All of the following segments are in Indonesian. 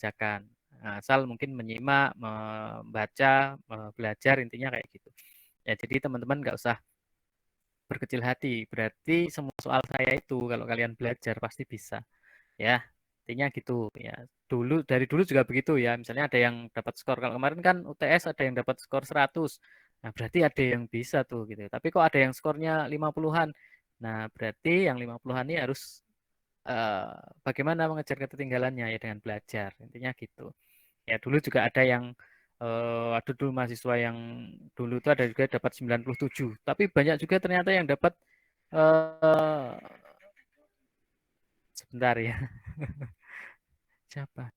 mengerjakan. Nah, asal mungkin menyimak, membaca, belajar, intinya kayak gitu. Ya, jadi teman-teman nggak usah berkecil hati. Berarti semua soal saya itu kalau kalian belajar pasti bisa. Ya, intinya gitu ya. Dari dulu juga begitu ya. Misalnya ada yang dapat skor. Kalau kemarin kan UTS ada yang dapat skor 100. Nah, berarti ada yang bisa tuh gitu. Tapi kok ada yang skornya 50-an. Nah, berarti yang 50-an ini harus eh, bagaimana mengejar ketertinggalannya ya dengan belajar. Intinya gitu. Ya, dulu juga ada yang ada dulu mahasiswa yang dulu itu ada juga dapat 97. Tapi banyak juga ternyata yang dapat eh sebentar ya. Siapa?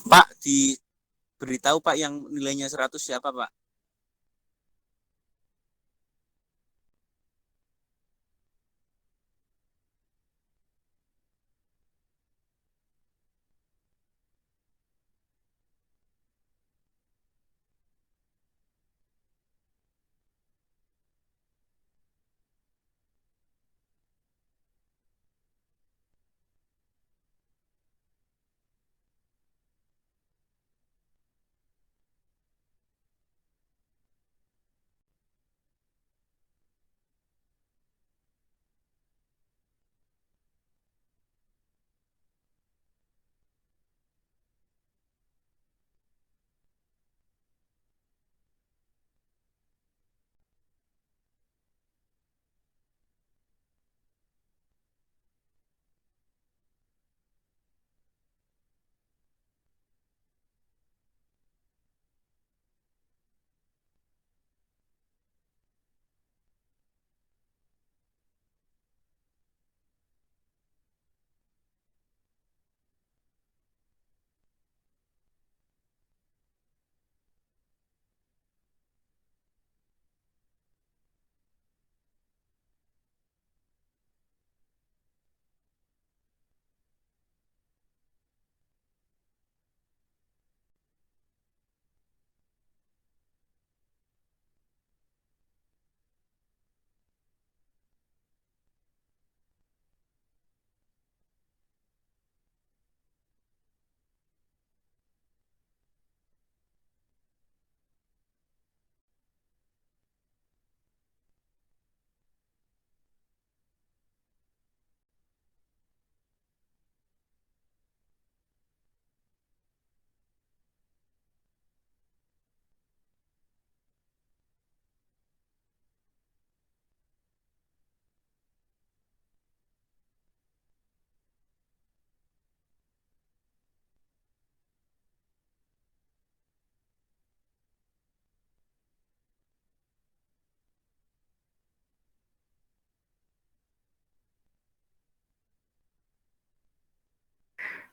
Pak, diberitahu Pak yang nilainya 100 siapa Pak?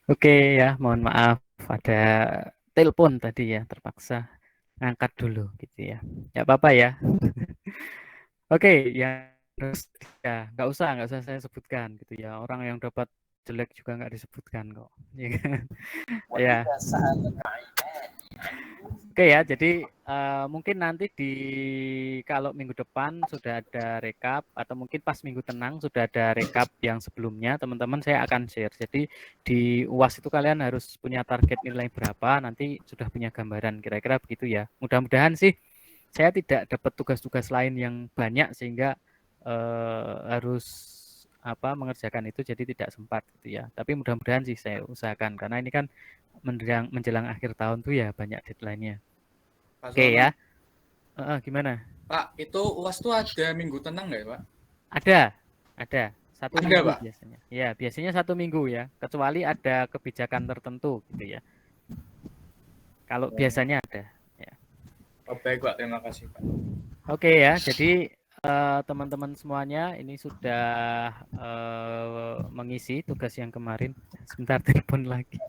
Oke ya, mohon maaf ada telepon tadi ya, terpaksa ngangkat dulu gitu ya. Ya apa-apa ya. Oke, ya terus ya nggak usah saya sebutkan gitu ya. Orang yang dapat jelek juga nggak disebutkan kok. Ya kan? Ya. Oke ya, jadi mungkin nanti kalau minggu depan sudah ada rekap atau mungkin pas minggu tenang sudah ada rekap yang sebelumnya, teman-teman saya akan share. Jadi di UAS itu kalian harus punya target nilai berapa, nanti sudah punya gambaran kira-kira begitu ya. Mudah-mudahan sih saya tidak dapat tugas-tugas lain yang banyak sehingga harus mengerjakan itu jadi tidak sempat gitu ya. Tapi mudah-mudahan sih saya usahakan karena ini kan menjelang akhir tahun tuh ya banyak deadline-nya. Pak Oke ya. Sulaiman, Gimana? Pak, itu UAS tuh ada minggu tenang nggak ya, Pak? Ada 1 minggu Pak. biasanya. Ya, biasanya 1 minggu ya. Kecuali ada kebijakan tertentu gitu ya. Kalau biasanya ada. Ya. Oh, baik, Pak. Terima kasih, Pak. Oke ya. Jadi teman-teman semuanya ini sudah mengisi tugas yang kemarin. Sebentar telepon lagi.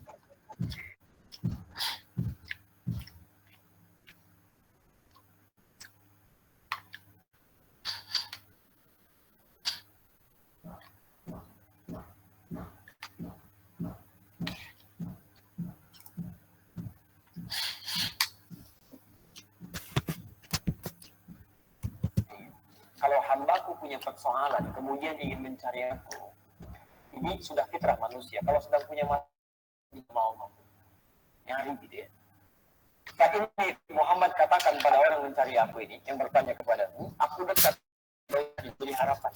Kalau hambaku punya persoalan, kemudian ingin mencari aku Ini sudah fitrah manusia. Kalau sedang punya masalah, mau nyari gitu ya. Saat ini Muhammad katakan pada orang mencari aku ini, yang bertanya kepadamu, aku dekat diberi harapan.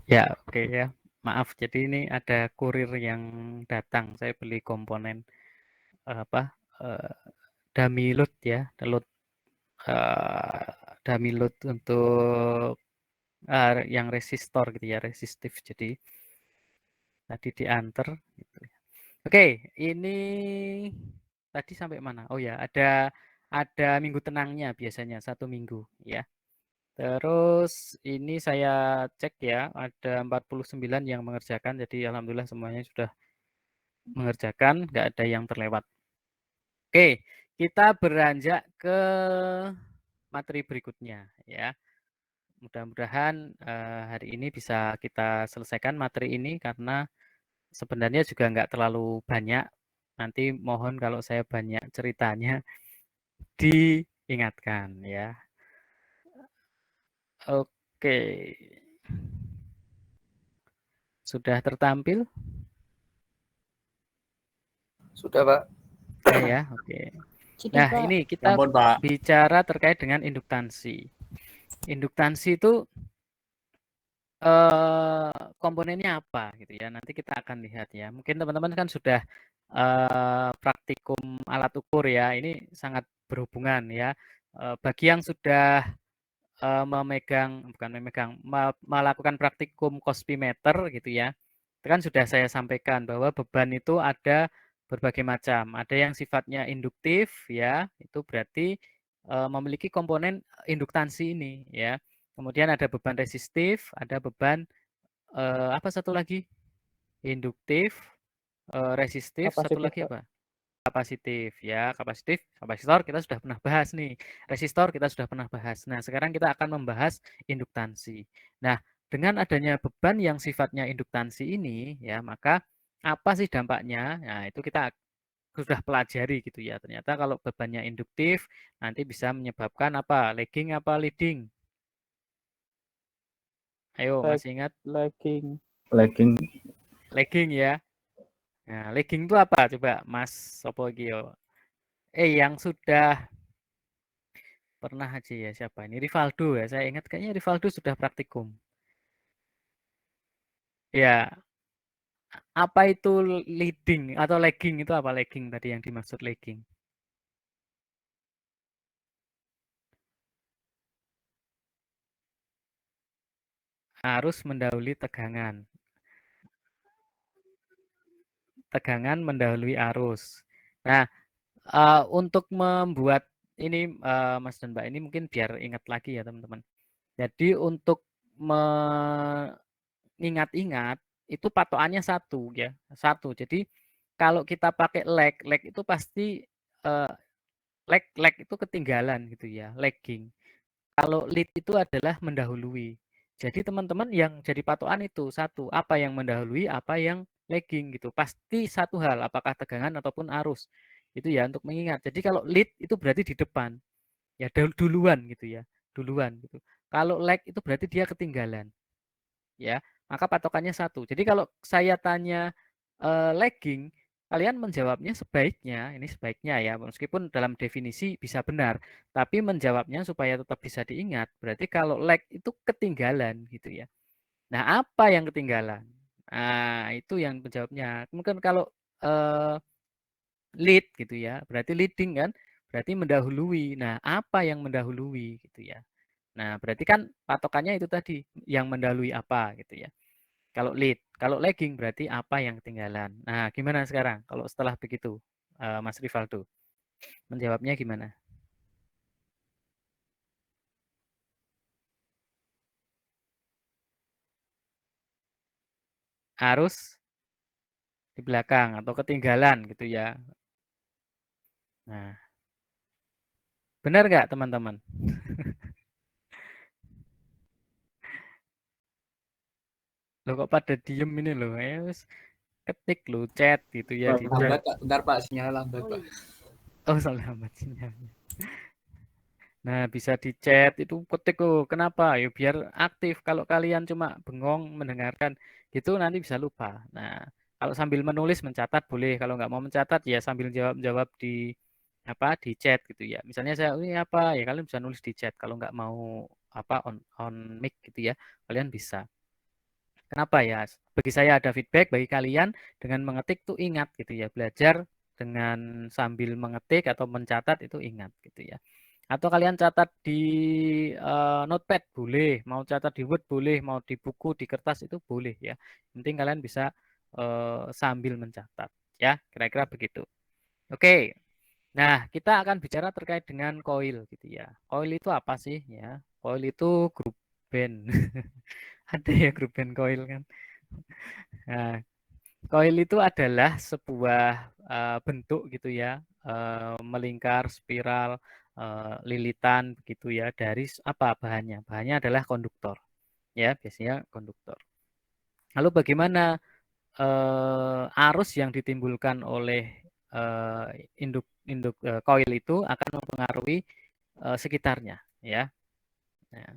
Ya, oke ya. Maaf, jadi ini ada kurir yang datang. Saya beli komponen apa dummy load ya, load dummy load untuk yang resistor gitu ya, resistif. Jadi tadi diantar gitu. Oke, ini tadi sampai mana? Oh ya, ada minggu tenangnya biasanya 1 minggu ya. Terus ini saya cek ya, ada 49 yang mengerjakan, jadi alhamdulillah semuanya sudah mengerjakan, nggak ada yang terlewat. Oke, kita beranjak ke materi berikutnya ya. Mudah-mudahan hari ini bisa kita selesaikan materi ini karena sebenarnya juga nggak terlalu banyak. Nanti mohon kalau saya banyak ceritanya diingatkan ya. Oke. Sudah tertampil? Sudah, Pak. Sudah ya, oke. Nah, ini kita Ampun, Pak. bicara terkait dengan induktansi. Induktansi itu komponennya apa gitu ya. Nanti kita akan lihat ya. Mungkin teman-teman kan sudah praktikum alat ukur ya. Ini sangat berhubungan ya. Bagi yang sudah melakukan praktikum kospimeter gitu ya. Itu kan sudah saya sampaikan bahwa beban itu ada berbagai macam. Ada yang sifatnya induktif ya, itu berarti memiliki komponen induktansi ini ya. Kemudian ada beban resistif, ada beban apa satu lagi? Induktif, resistif, satu lagi apa? Kapasitif ya, kapasitor kita sudah pernah bahas nih. Resistor kita sudah pernah bahas. Nah, sekarang kita akan membahas induktansi. Nah, dengan adanya beban yang sifatnya induktansi ini ya, maka apa sih dampaknya? Nah, itu kita sudah pelajari gitu ya. Ternyata kalau bebannya induktif nanti bisa menyebabkan apa? Lagging apa leading? Ayo, masih ingat? Lagging. Lagging ya. Nah, lagging itu apa? Coba Mas Sopo Gio. Yang sudah pernah aja ya siapa ini? Rivaldo ya. Saya ingat kayaknya Rivaldo sudah praktikum. Ya, apa itu leading atau lagging itu apa lagging tadi yang dimaksud lagging? Arus mendahului tegangan. Tegangan mendahului arus. Nah, untuk membuat ini Mas dan Mbak ini mungkin biar ingat lagi ya teman-teman. Jadi untuk mengingat-ingat itu patokannya satu ya, satu. Jadi kalau kita pakai lag itu pasti lag itu ketinggalan gitu ya, lagging. Kalau lead itu adalah mendahului. Jadi teman-teman yang jadi patokan itu satu, apa yang mendahului, apa yang lagging gitu. Pasti satu hal, apakah tegangan ataupun arus. Itu ya untuk mengingat. Jadi kalau lead itu berarti di depan, ya duluan gitu ya, duluan gitu. Kalau lag itu berarti dia ketinggalan, ya. Maka patokannya satu. Jadi kalau saya tanya lagging, kalian menjawabnya sebaiknya, ini sebaiknya ya, meskipun dalam definisi bisa benar, tapi menjawabnya supaya tetap bisa diingat, berarti kalau lag itu ketinggalan gitu ya. Nah, apa yang ketinggalan? Nah, itu yang menjawabnya. Mungkin kalau lead gitu ya, berarti leading kan, berarti mendahului. Nah, apa yang mendahului gitu ya. Nah, berarti kan patokannya itu tadi, yang mendahului apa gitu ya. Kalau lead, kalau lagging berarti apa yang ketinggalan. Nah, gimana sekarang kalau setelah begitu, Mas Rivaldo? Menjawabnya gimana? Harus di belakang atau ketinggalan gitu ya. Nah, benar nggak teman-teman? Loh kok pada diem ini loh, ketik lo chat gitu ya di chat. Bentar Pak, sinyal lambat Pak. Oh, salah lambat sinyalnya. Nah, bisa di chat itu ketik oh, kenapa? Ya biar aktif. Kalau kalian cuma bengong mendengarkan gitu nanti bisa lupa. Nah, kalau sambil menulis mencatat boleh. Kalau nggak mau mencatat ya sambil jawab-jawab di apa di chat gitu ya. Misalnya saya ini apa ya kalian bisa nulis di chat. Kalau nggak mau apa on mic gitu ya, kalian bisa. Kenapa ya? Bagi saya ada feedback, bagi kalian dengan mengetik tuh ingat gitu ya. Belajar dengan sambil mengetik atau mencatat itu ingat gitu ya. Atau kalian catat di notepad boleh, mau catat di Word boleh, mau di buku, di kertas itu boleh ya. Yang penting kalian bisa sambil mencatat ya, kira-kira begitu. Oke. Nah, kita akan bicara terkait dengan coil gitu ya. Coil itu apa sih ya? Coil itu grup band. Ada ya grup band coil kan. Nah, coil itu adalah sebuah bentuk gitu ya, melingkar, spiral, lilitan begitu ya dari apa bahannya? Bahannya adalah konduktor, ya biasanya konduktor. Lalu bagaimana arus yang ditimbulkan oleh induk coil itu akan mempengaruhi sekitarnya, ya. Nah,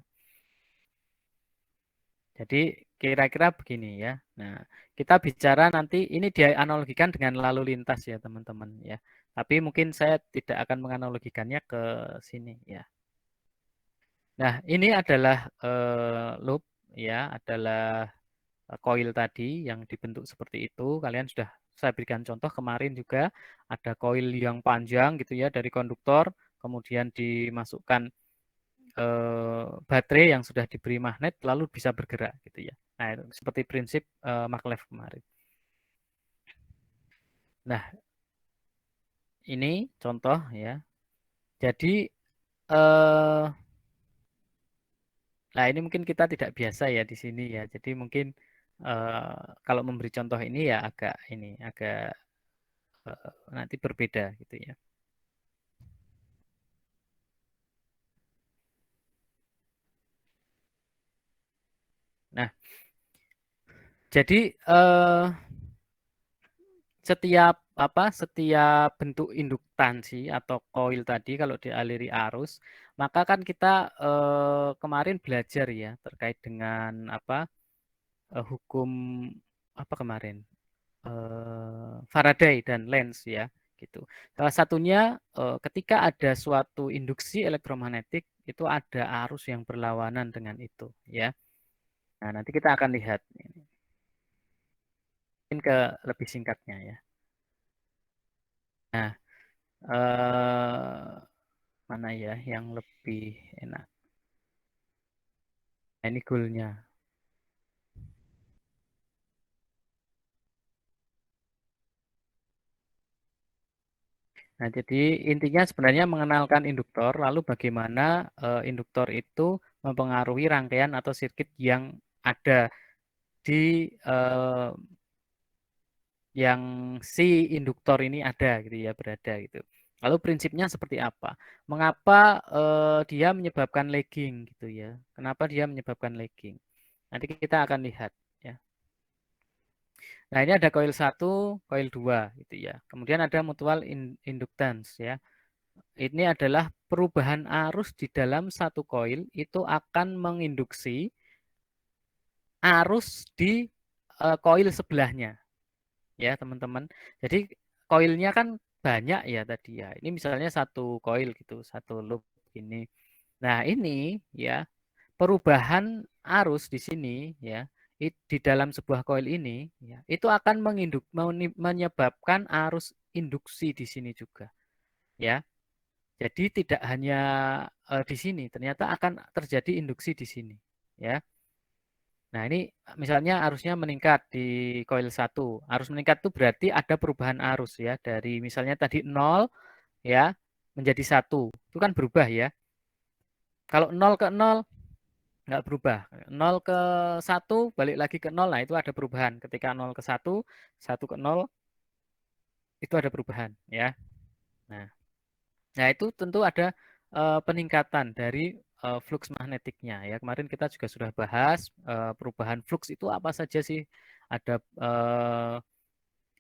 jadi kira-kira begini ya. Nah, kita bicara nanti ini dianalogikan dengan lalu lintas ya teman-teman ya. Tapi mungkin saya tidak akan menganalogikannya ke sini ya. Nah, ini adalah loop ya, adalah coil tadi yang dibentuk seperti itu. Kalian sudah saya berikan contoh kemarin juga ada coil yang panjang gitu ya dari konduktor, kemudian dimasukkan baterai yang sudah diberi magnet lalu bisa bergerak gitu ya. Nah, itu seperti prinsip maglev kemarin. Nah, ini contoh ya. Jadi nah ini mungkin kita tidak biasa ya di sini ya. Jadi mungkin kalau memberi contoh ini ya agak nanti berbeda gitu ya. Nah, jadi setiap bentuk induktansi atau coil tadi kalau dialiri arus, maka kan kita kemarin belajar ya terkait dengan hukum apa kemarin Faraday dan Lenz ya gitu. Salah satunya ketika ada suatu induksi elektromagnetik itu ada arus yang berlawanan dengan itu ya. Nah, nanti kita akan lihat mungkin ke lebih singkatnya ya. Nah, mana ya yang lebih enak? Nah, ini goalnya. Nah, jadi intinya sebenarnya mengenalkan induktor, lalu bagaimana induktor itu mempengaruhi rangkaian atau sirkuit yang ada di yang si induktor ini ada gitu ya berada gitu. Lalu prinsipnya seperti apa? Mengapa dia menyebabkan lagging gitu ya? Kenapa dia menyebabkan lagging? Nanti kita akan lihat ya. Nah, ini ada coil 1, coil 2 gitu ya. Kemudian ada mutual inductance ya. Ini adalah perubahan arus di dalam satu coil itu akan menginduksi arus di coil sebelahnya. Ya, teman-teman. Jadi coilnya kan banyak ya tadi ya. Ini misalnya satu coil gitu, satu loop ini. Nah, ini ya perubahan arus di sini ya di dalam sebuah coil ini ya itu akan menyebabkan arus induksi di sini juga ya. Jadi tidak hanya di sini, ternyata akan terjadi induksi di sini ya. Nah, ini misalnya arusnya meningkat di coil 1. Arus meningkat itu berarti ada perubahan arus ya dari misalnya tadi 0 ya menjadi 1. Itu kan berubah ya. Kalau 0 ke 0 nggak berubah. 0 ke 1 balik lagi ke 0. Nah, itu ada perubahan. Ketika 0 ke 1, 1 ke 0 itu ada perubahan ya. Nah, itu tentu ada peningkatan dari flux magnetiknya ya. Kemarin kita juga sudah bahas perubahan flux itu apa saja sih? Ada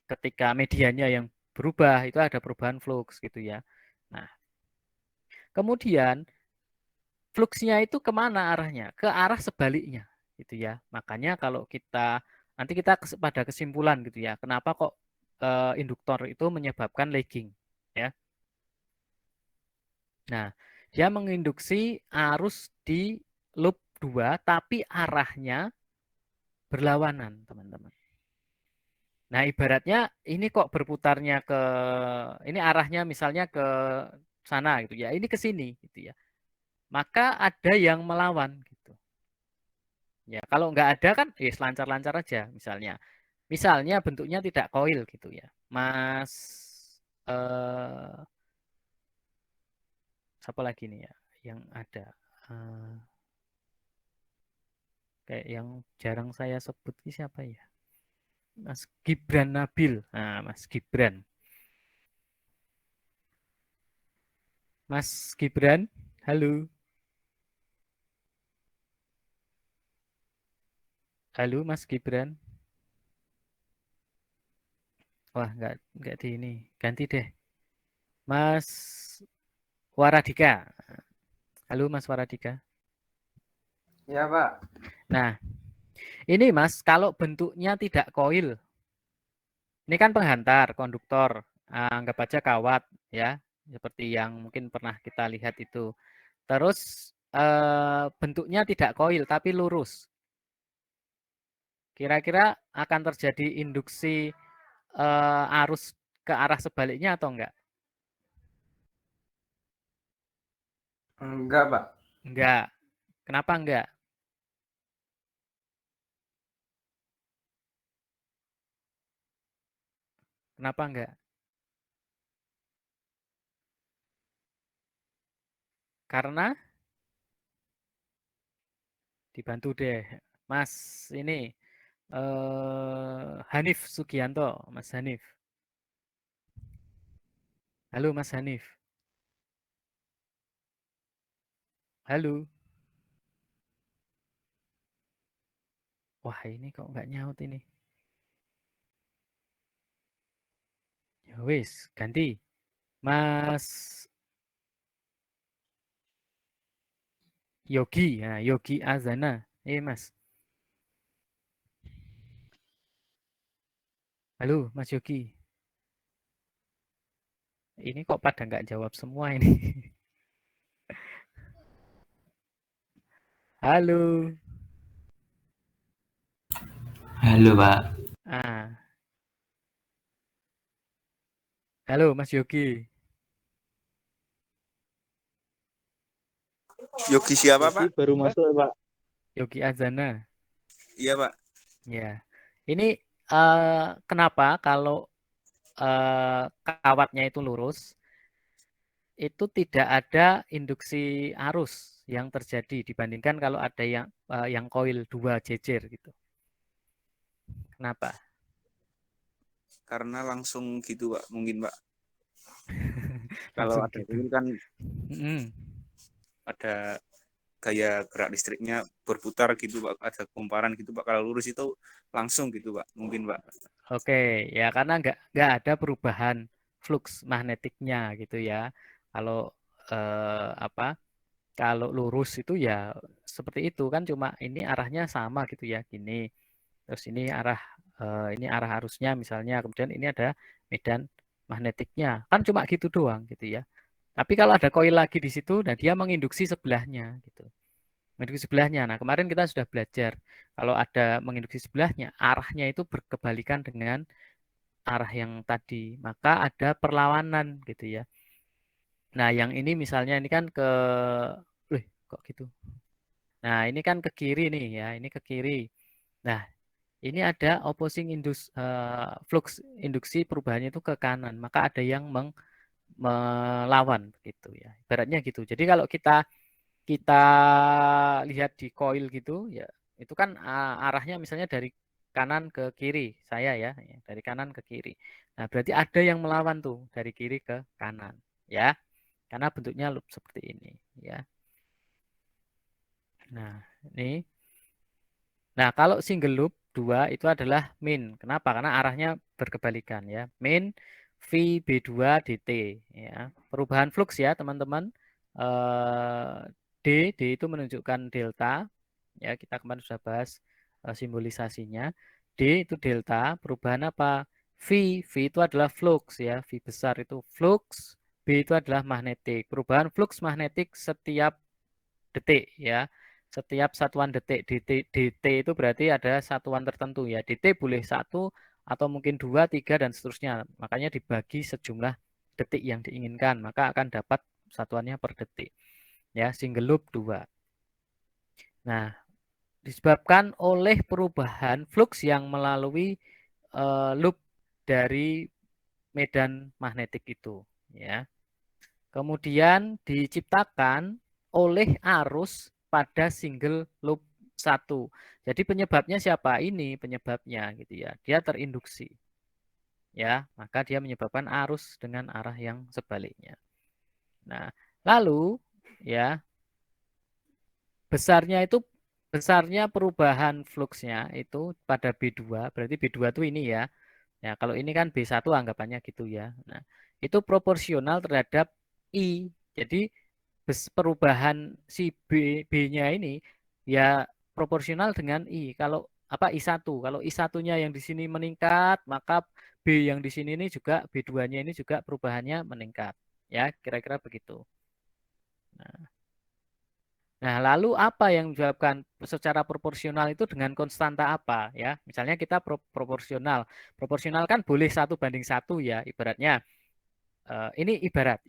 ketika medianya yang berubah itu ada perubahan flux gitu ya. Nah, kemudian fluksnya itu kemana arahnya? Ke arah sebaliknya, gitu ya. Makanya kalau kita nanti kita pada kesimpulan gitu ya, kenapa kok induktor itu menyebabkan lagging, ya. Nah, dia menginduksi arus di loop 2, tapi arahnya berlawanan, teman-teman. Nah, ibaratnya ini kok berputarnya ke, ini arahnya misalnya ke sana gitu ya, ini ke sini gitu ya. Maka ada yang melawan gitu. Ya, kalau nggak ada kan lancar-lancar aja misalnya. Misalnya bentuknya tidak koil gitu ya. Mas siapa lagi nih ya yang ada kayak yang jarang saya sebut ini siapa ya? Mas Gibran Nabil. Nah, Mas Gibran. Mas Gibran, halo. Halo Mas Gibran. Wah, nggak di ini. Ganti deh. Mas Waradika. Halo Mas Waradika. Ya, Pak. Nah, ini Mas, kalau bentuknya tidak koil. Ini kan penghantar, konduktor. Anggap aja kawat ya, seperti yang mungkin pernah kita lihat itu. Terus bentuknya tidak koil tapi lurus. Kira-kira akan terjadi induksi arus ke arah sebaliknya atau enggak? Enggak, Pak. Enggak. Kenapa enggak? Kenapa enggak? Karena dibantu deh. Mas ini Hanif Sugianto, Mas Hanif. Halo Mas Hanif. Halo. Wah, ini kok nggak nyaut ini. Ya wis, ganti. Mas Yogi, ya Yogi Azana. Mas. Halo, Mas Yogi. Ini kok pada nggak jawab semua ini. Halo. Halo, Pak. Halo, Mas Yogi. Yogi siapa, Pak? Baru masuk, Pak. Yogi Azana. Iya, Pak. Ya. Ini kenapa kalau kawatnya itu lurus, itu tidak ada induksi arus yang terjadi dibandingkan kalau ada yang koil 2 jejer gitu. Kenapa? Karena langsung gitu, Pak. Mungkin, Pak. Kalau ada gitu. koil kan ada gaya gerak listriknya berputar gitu, Pak. Ada kumparan gitu, Pak. Kalau lurus itu langsung gitu, Pak. Mungkin, Pak. Oke, ya karena nggak ada perubahan flux magnetiknya gitu ya. Kalau kalau lurus itu ya seperti itu kan, cuma ini arahnya sama gitu ya, gini. Terus ini arah arusnya misalnya, kemudian ini ada medan magnetiknya. Kan cuma gitu doang gitu ya. Tapi kalau ada koil lagi di situ, nah dia menginduksi sebelahnya gitu. Menginduksi sebelahnya. Nah, kemarin kita sudah belajar kalau ada menginduksi sebelahnya, arahnya itu berkebalikan dengan arah yang tadi. Maka ada perlawanan gitu ya. Nah, yang ini misalnya ini kan kok gitu. Nah, ini kan ke kiri nih ya, ini ke kiri. Nah, ini ada opposing flux induksi perubahannya itu ke kanan, maka ada yang melawan gitu ya. Ibaratnya gitu. Jadi kalau kita lihat di koil gitu ya, itu kan arahnya misalnya dari kanan ke kiri, saya ya, dari kanan ke kiri. Nah, berarti ada yang melawan tuh dari kiri ke kanan, ya. Karena bentuknya loop seperti ini, ya. Nah, ini. Nah, kalau single loop 2 itu adalah min. Kenapa? Karena arahnya berkebalikan ya. Min VB2 DT ya. Perubahan flux ya, teman-teman. D itu menunjukkan delta. Ya, kita kemarin sudah bahas simbolisasinya. D itu delta, perubahan apa? V itu adalah flux ya, V besar itu flux, B itu adalah magnetik. Perubahan flux magnetik setiap detik ya. Setiap satuan detik. DT itu berarti ada satuan tertentu ya. DT boleh 1 atau mungkin 2, 3 dan seterusnya. Makanya dibagi sejumlah detik yang diinginkan, maka akan dapat satuannya per detik. Ya, single loop 2. Nah, disebabkan oleh perubahan flux yang melalui loop dari medan magnetik itu ya. Kemudian diciptakan oleh arus pada single loop 1. Jadi penyebabnya siapa? Ini penyebabnya gitu ya. Dia terinduksi. Ya, maka dia menyebabkan arus dengan arah yang sebaliknya. Nah, lalu ya besarnya perubahan fluxnya itu pada B2, berarti B2 itu ini ya. Ya, kalau ini kan B1 anggapannya gitu ya. Nah, itu proporsional terhadap I. Jadi perubahan si B-nya ini ya proporsional dengan I. Kalau apa I1. Kalau I1-nya yang di sini meningkat, maka B yang di sini ini juga B2-nya ini juga perubahannya meningkat. Ya, kira-kira begitu. Nah, lalu apa yang menyebabkan secara proporsional itu dengan konstanta apa ya? Misalnya kita proporsional. Proporsional kan boleh 1:1 ya, ibaratnya. Ini ibarat.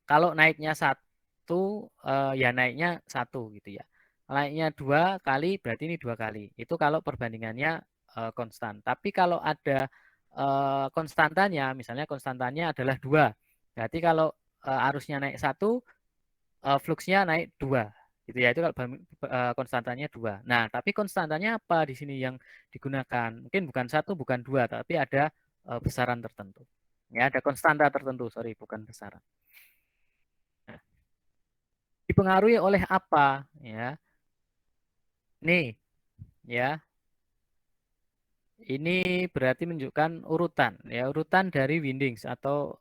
Kalau naiknya 1 ya naiknya 1 gitu ya. Naiknya 2 kali berarti ini 2 kali. Itu kalau perbandingannya konstan. Tapi kalau ada konstantanya, misalnya konstantanya adalah 2. Berarti kalau arusnya naik 1, fluxnya naik 2 gitu ya, itu kalau konstantanya 2. Nah, tapi konstantanya apa di sini yang digunakan? Mungkin bukan 1, bukan 2, tapi ada besaran tertentu. Ya, ada konstanta tertentu, sorry, bukan besaran. Nah, dipengaruhi oleh apa? Ya, nih, ya, ini berarti menunjukkan urutan, ya, urutan dari windings atau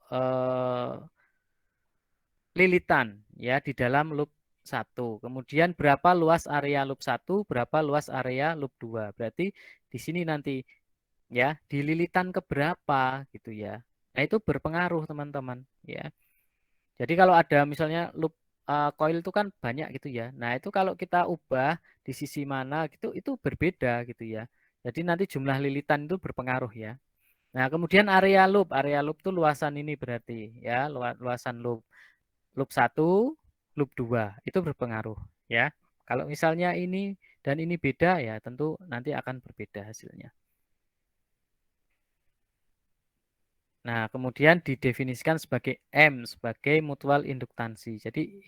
lilitan ya di dalam loop 1. Kemudian berapa luas area loop 1, berapa luas area loop 2. Berarti di sini nanti ya di lilitan keberapa gitu ya. Nah, itu berpengaruh teman-teman ya. Jadi kalau ada misalnya loop coil itu kan banyak gitu ya. Nah, itu kalau kita ubah di sisi mana gitu itu berbeda gitu ya. Jadi nanti jumlah lilitan itu berpengaruh ya. Nah, kemudian area loop itu luasan ini berarti ya, luasan loop. Loop 1, loop 2 itu berpengaruh ya. Kalau misalnya ini dan ini beda ya tentu nanti akan berbeda hasilnya. Nah, kemudian didefinisikan sebagai M sebagai mutual induktansi. Jadi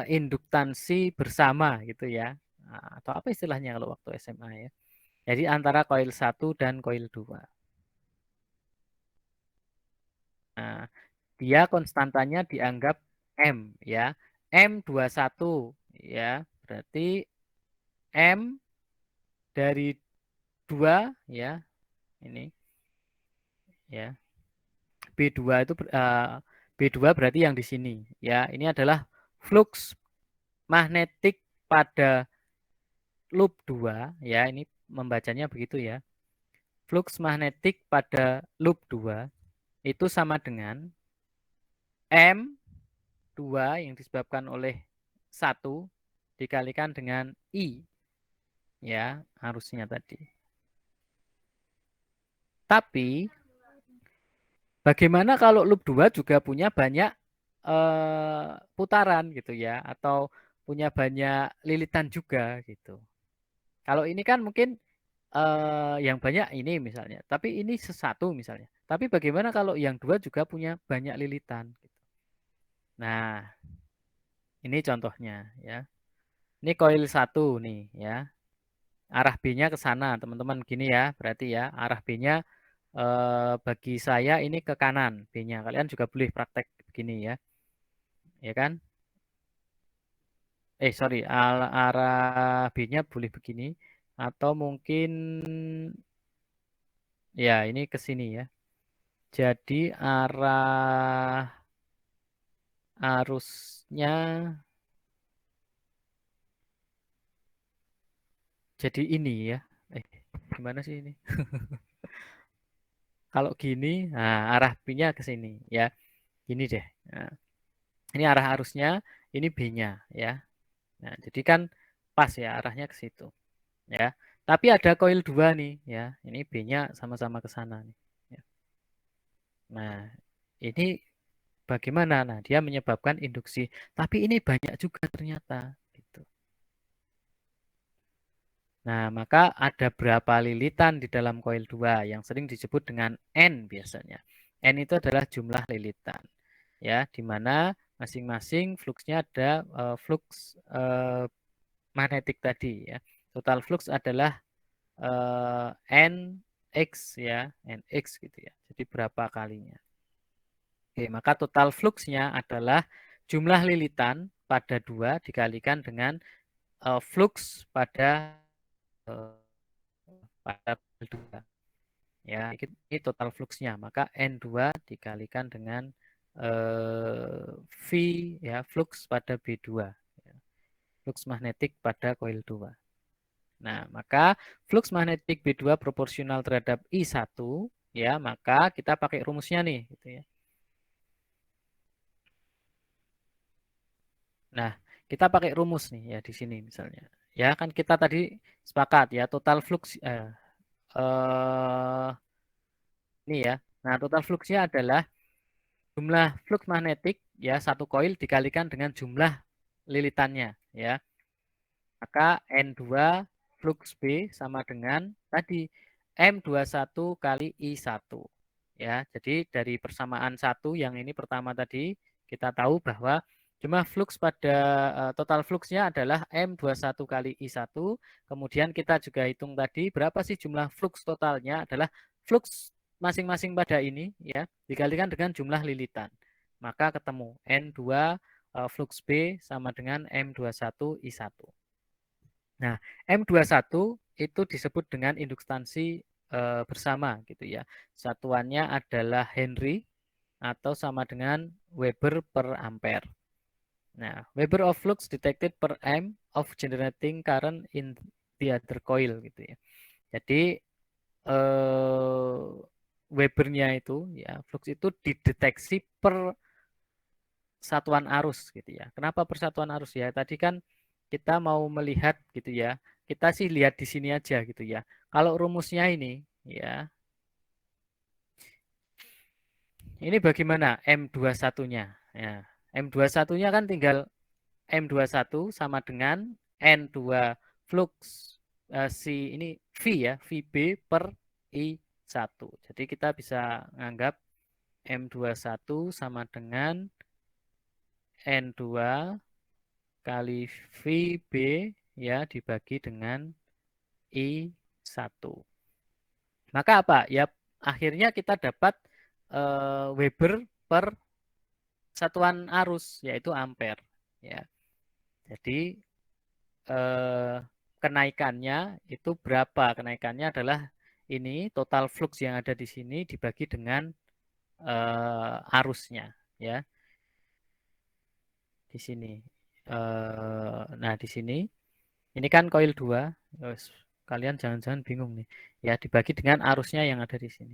induktansi bersama gitu ya. Nah, atau apa istilahnya kalau waktu SMA ya. Jadi antara koil 1 dan koil 2. Nah, dia konstantanya dianggap M ya. M21 ya. Berarti M dari 2 ya. Ini ya. B2 itu B2 berarti yang di sini ya. Ini adalah flux magnetik pada loop 2 ya. Ini membacanya begitu ya. Flux magnetik pada loop 2 itu sama dengan M2 yang disebabkan oleh 1 dikalikan dengan I ya, arusnya tadi. Tapi bagaimana kalau loop 2 juga punya banyak putaran gitu ya, atau punya banyak lilitan juga gitu. Kalau ini kan mungkin yang banyak ini misalnya, tapi ini sesatu misalnya. Tapi bagaimana kalau yang 2 juga punya banyak lilitan? Gitu. Nah, ini contohnya ya. Ini koil 1 nih ya. Arah B-nya ke sana, teman-teman gini ya, berarti ya arah B-nya bagi saya ini ke kanan B-nya. Kalian juga boleh praktek begini ya. Ya kan? Sorry, arah B-nya boleh begini. Atau mungkin ya ini ke sini ya. Jadi arusnya jadi ini ya. Gimana sih ini? Kalau gini, nah arah B-nya ke sini ya. Gini deh. Nah, ini arah arusnya, ini B-nya ya. Nah, jadi kan pas ya arahnya ke situ ya. Tapi ada koil 2 nih ya. Ini B-nya sama-sama ke sana nih. Ya. Nah, ini bagaimana? Nah, dia menyebabkan induksi. Tapi ini banyak juga ternyata gitu. Nah, maka ada berapa lilitan di dalam koil 2 yang sering disebut dengan N biasanya. N itu adalah jumlah lilitan. Ya, di mana masing-masing fluksnya ada flux magnetik tadi ya. Total flux adalah NX ya, NX gitu ya. Jadi berapa kalinya. Oke, maka total fluxnya adalah jumlah lilitan pada 2 dikalikan dengan flux pada pada 2. Ya, ini total fluxnya. Maka N2 dikalikan dengan V ya, flux pada B2. Ya. Flux magnetik pada koil 2. Nah, maka flux magnetik B2 proporsional terhadap I1 ya, maka kita pakai rumusnya nih gitu ya. Nah, kita pakai rumus nih ya di sini misalnya. Ya, kan kita tadi sepakat ya total flux ini ya. Nah, total fluxnya adalah jumlah flux magnetik ya satu koil dikalikan dengan jumlah lilitannya ya. Maka N2 flux B sama dengan tadi M21 kali I1 ya. Jadi dari persamaan 1 yang ini pertama tadi kita tahu bahwa jumlah flux pada total fluxnya adalah M21 kali I1. Kemudian kita juga hitung tadi berapa sih jumlah flux totalnya adalah flux masing-masing pada ini ya dikalikan dengan jumlah lilitan. Maka ketemu N2 flux B sama dengan M21 I1. Nah, M21 itu disebut dengan induktansi bersama gitu ya. Satuannya adalah Henry atau sama dengan Weber per ampere. Nah, Weber of flux detected per amp of generating current in the other coil gitu ya. Jadi Webernya itu ya flux itu dideteksi per satuan arus gitu ya. Kenapa persatuan arus ya? Tadi kan kita mau melihat gitu ya. Kita sih lihat di sini aja gitu ya. Kalau rumusnya ini ya. Ini bagaimana M21-nya? Ya. M21-nya kan tinggal M21 sama dengan N2 flux si ini V ya, VB per I1. Jadi kita bisa menganggap M21 sama dengan N2 kali VB ya dibagi dengan I1. Maka apa? Ya akhirnya kita dapat Weber per satuan arus yaitu ampere ya. Jadi kenaikannya itu berapa? Kenaikannya adalah ini total flux yang ada di sini dibagi dengan arusnya ya. Di sini. Nah, di sini ini kan koil 2. Kalian jangan-jangan bingung nih. Ya, dibagi dengan arusnya yang ada di sini.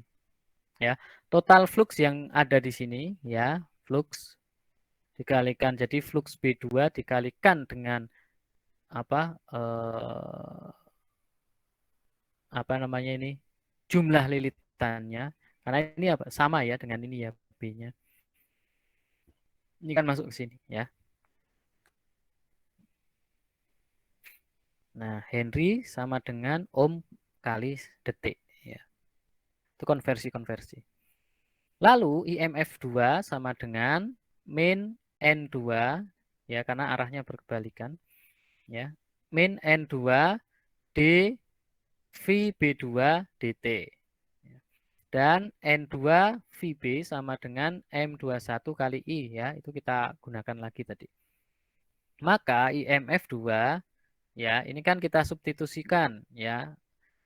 Ya, total flux yang ada di sini ya, flux dikalikan jadi flux B2 dikalikan dengan apa namanya ini? Jumlah lilitannya. Karena ini apa? Sama ya dengan ini ya B-nya. Ini kan masuk ke sini ya. Nah, Henry sama dengan ohm kali detik ya. Itu konversi. Lalu IMF 2 sama dengan min N2 ya karena arahnya berkebalikan ya. Min N2 D VB2 DT. Dan N2 VB sama dengan M21 kali I ya. Itu kita gunakan lagi tadi. Maka IMF 2 ya, ini kan kita substitusikan ya.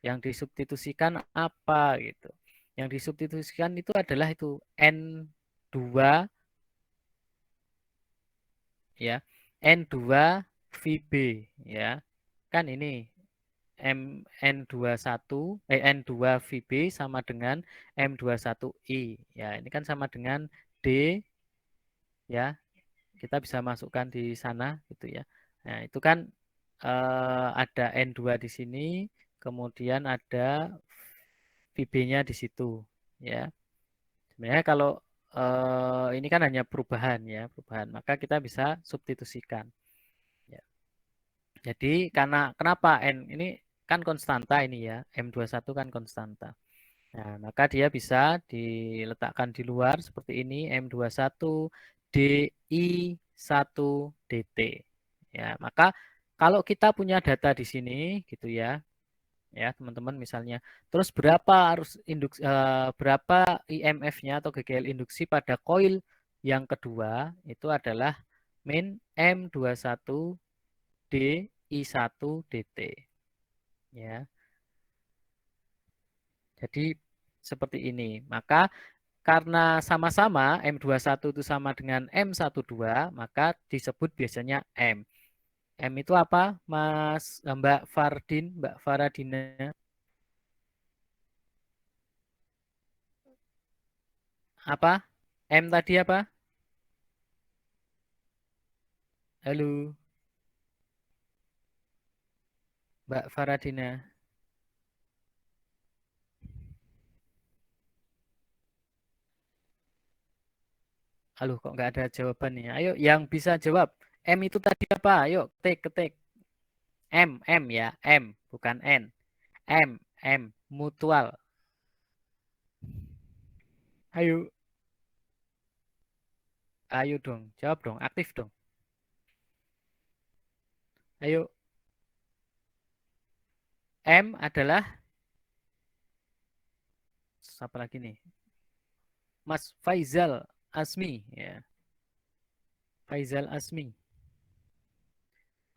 Yang disubstitusikan apa gitu. Yang disubstitusikan itu adalah itu N2 ya. N2 VB ya. Kan ini N2 VB sama dengan M21I ya. Ini kan sama dengan D ya. Kita bisa masukkan di sana gitu ya. Nah, itu kan ada N2 di sini, kemudian ada VB-nya di situ ya. Sebenarnya kalau ini kan hanya perubahan ya, perubahan. Maka kita bisa substitusikan. Ya. Jadi kenapa N ini kan konstanta ini ya, M21 kan konstanta. Nah, maka dia bisa diletakkan di luar seperti ini, M21 DI1 DT. Ya, maka kalau kita punya data di sini gitu ya, teman-teman misalnya, terus berapa IMF-nya atau GGL induksi pada koil yang kedua itu adalah min M21 DI1 DT. Ya. Jadi seperti ini. Maka karena sama-sama M21 itu sama dengan M12, maka disebut biasanya M. M itu apa, Mbak Faradina? Apa? M tadi apa? Halo, Mbak Faradina. Halo, kok nggak ada jawabannya? Ayo, yang bisa jawab. M itu tadi apa? Ayo, ketik. M ya, M, bukan N. M, mutual. Ayo dong, jawab dong, aktif dong. Ayo. M adalah siapa lagi nih? Mas Faizal Asmi ya. Faizal Asmi.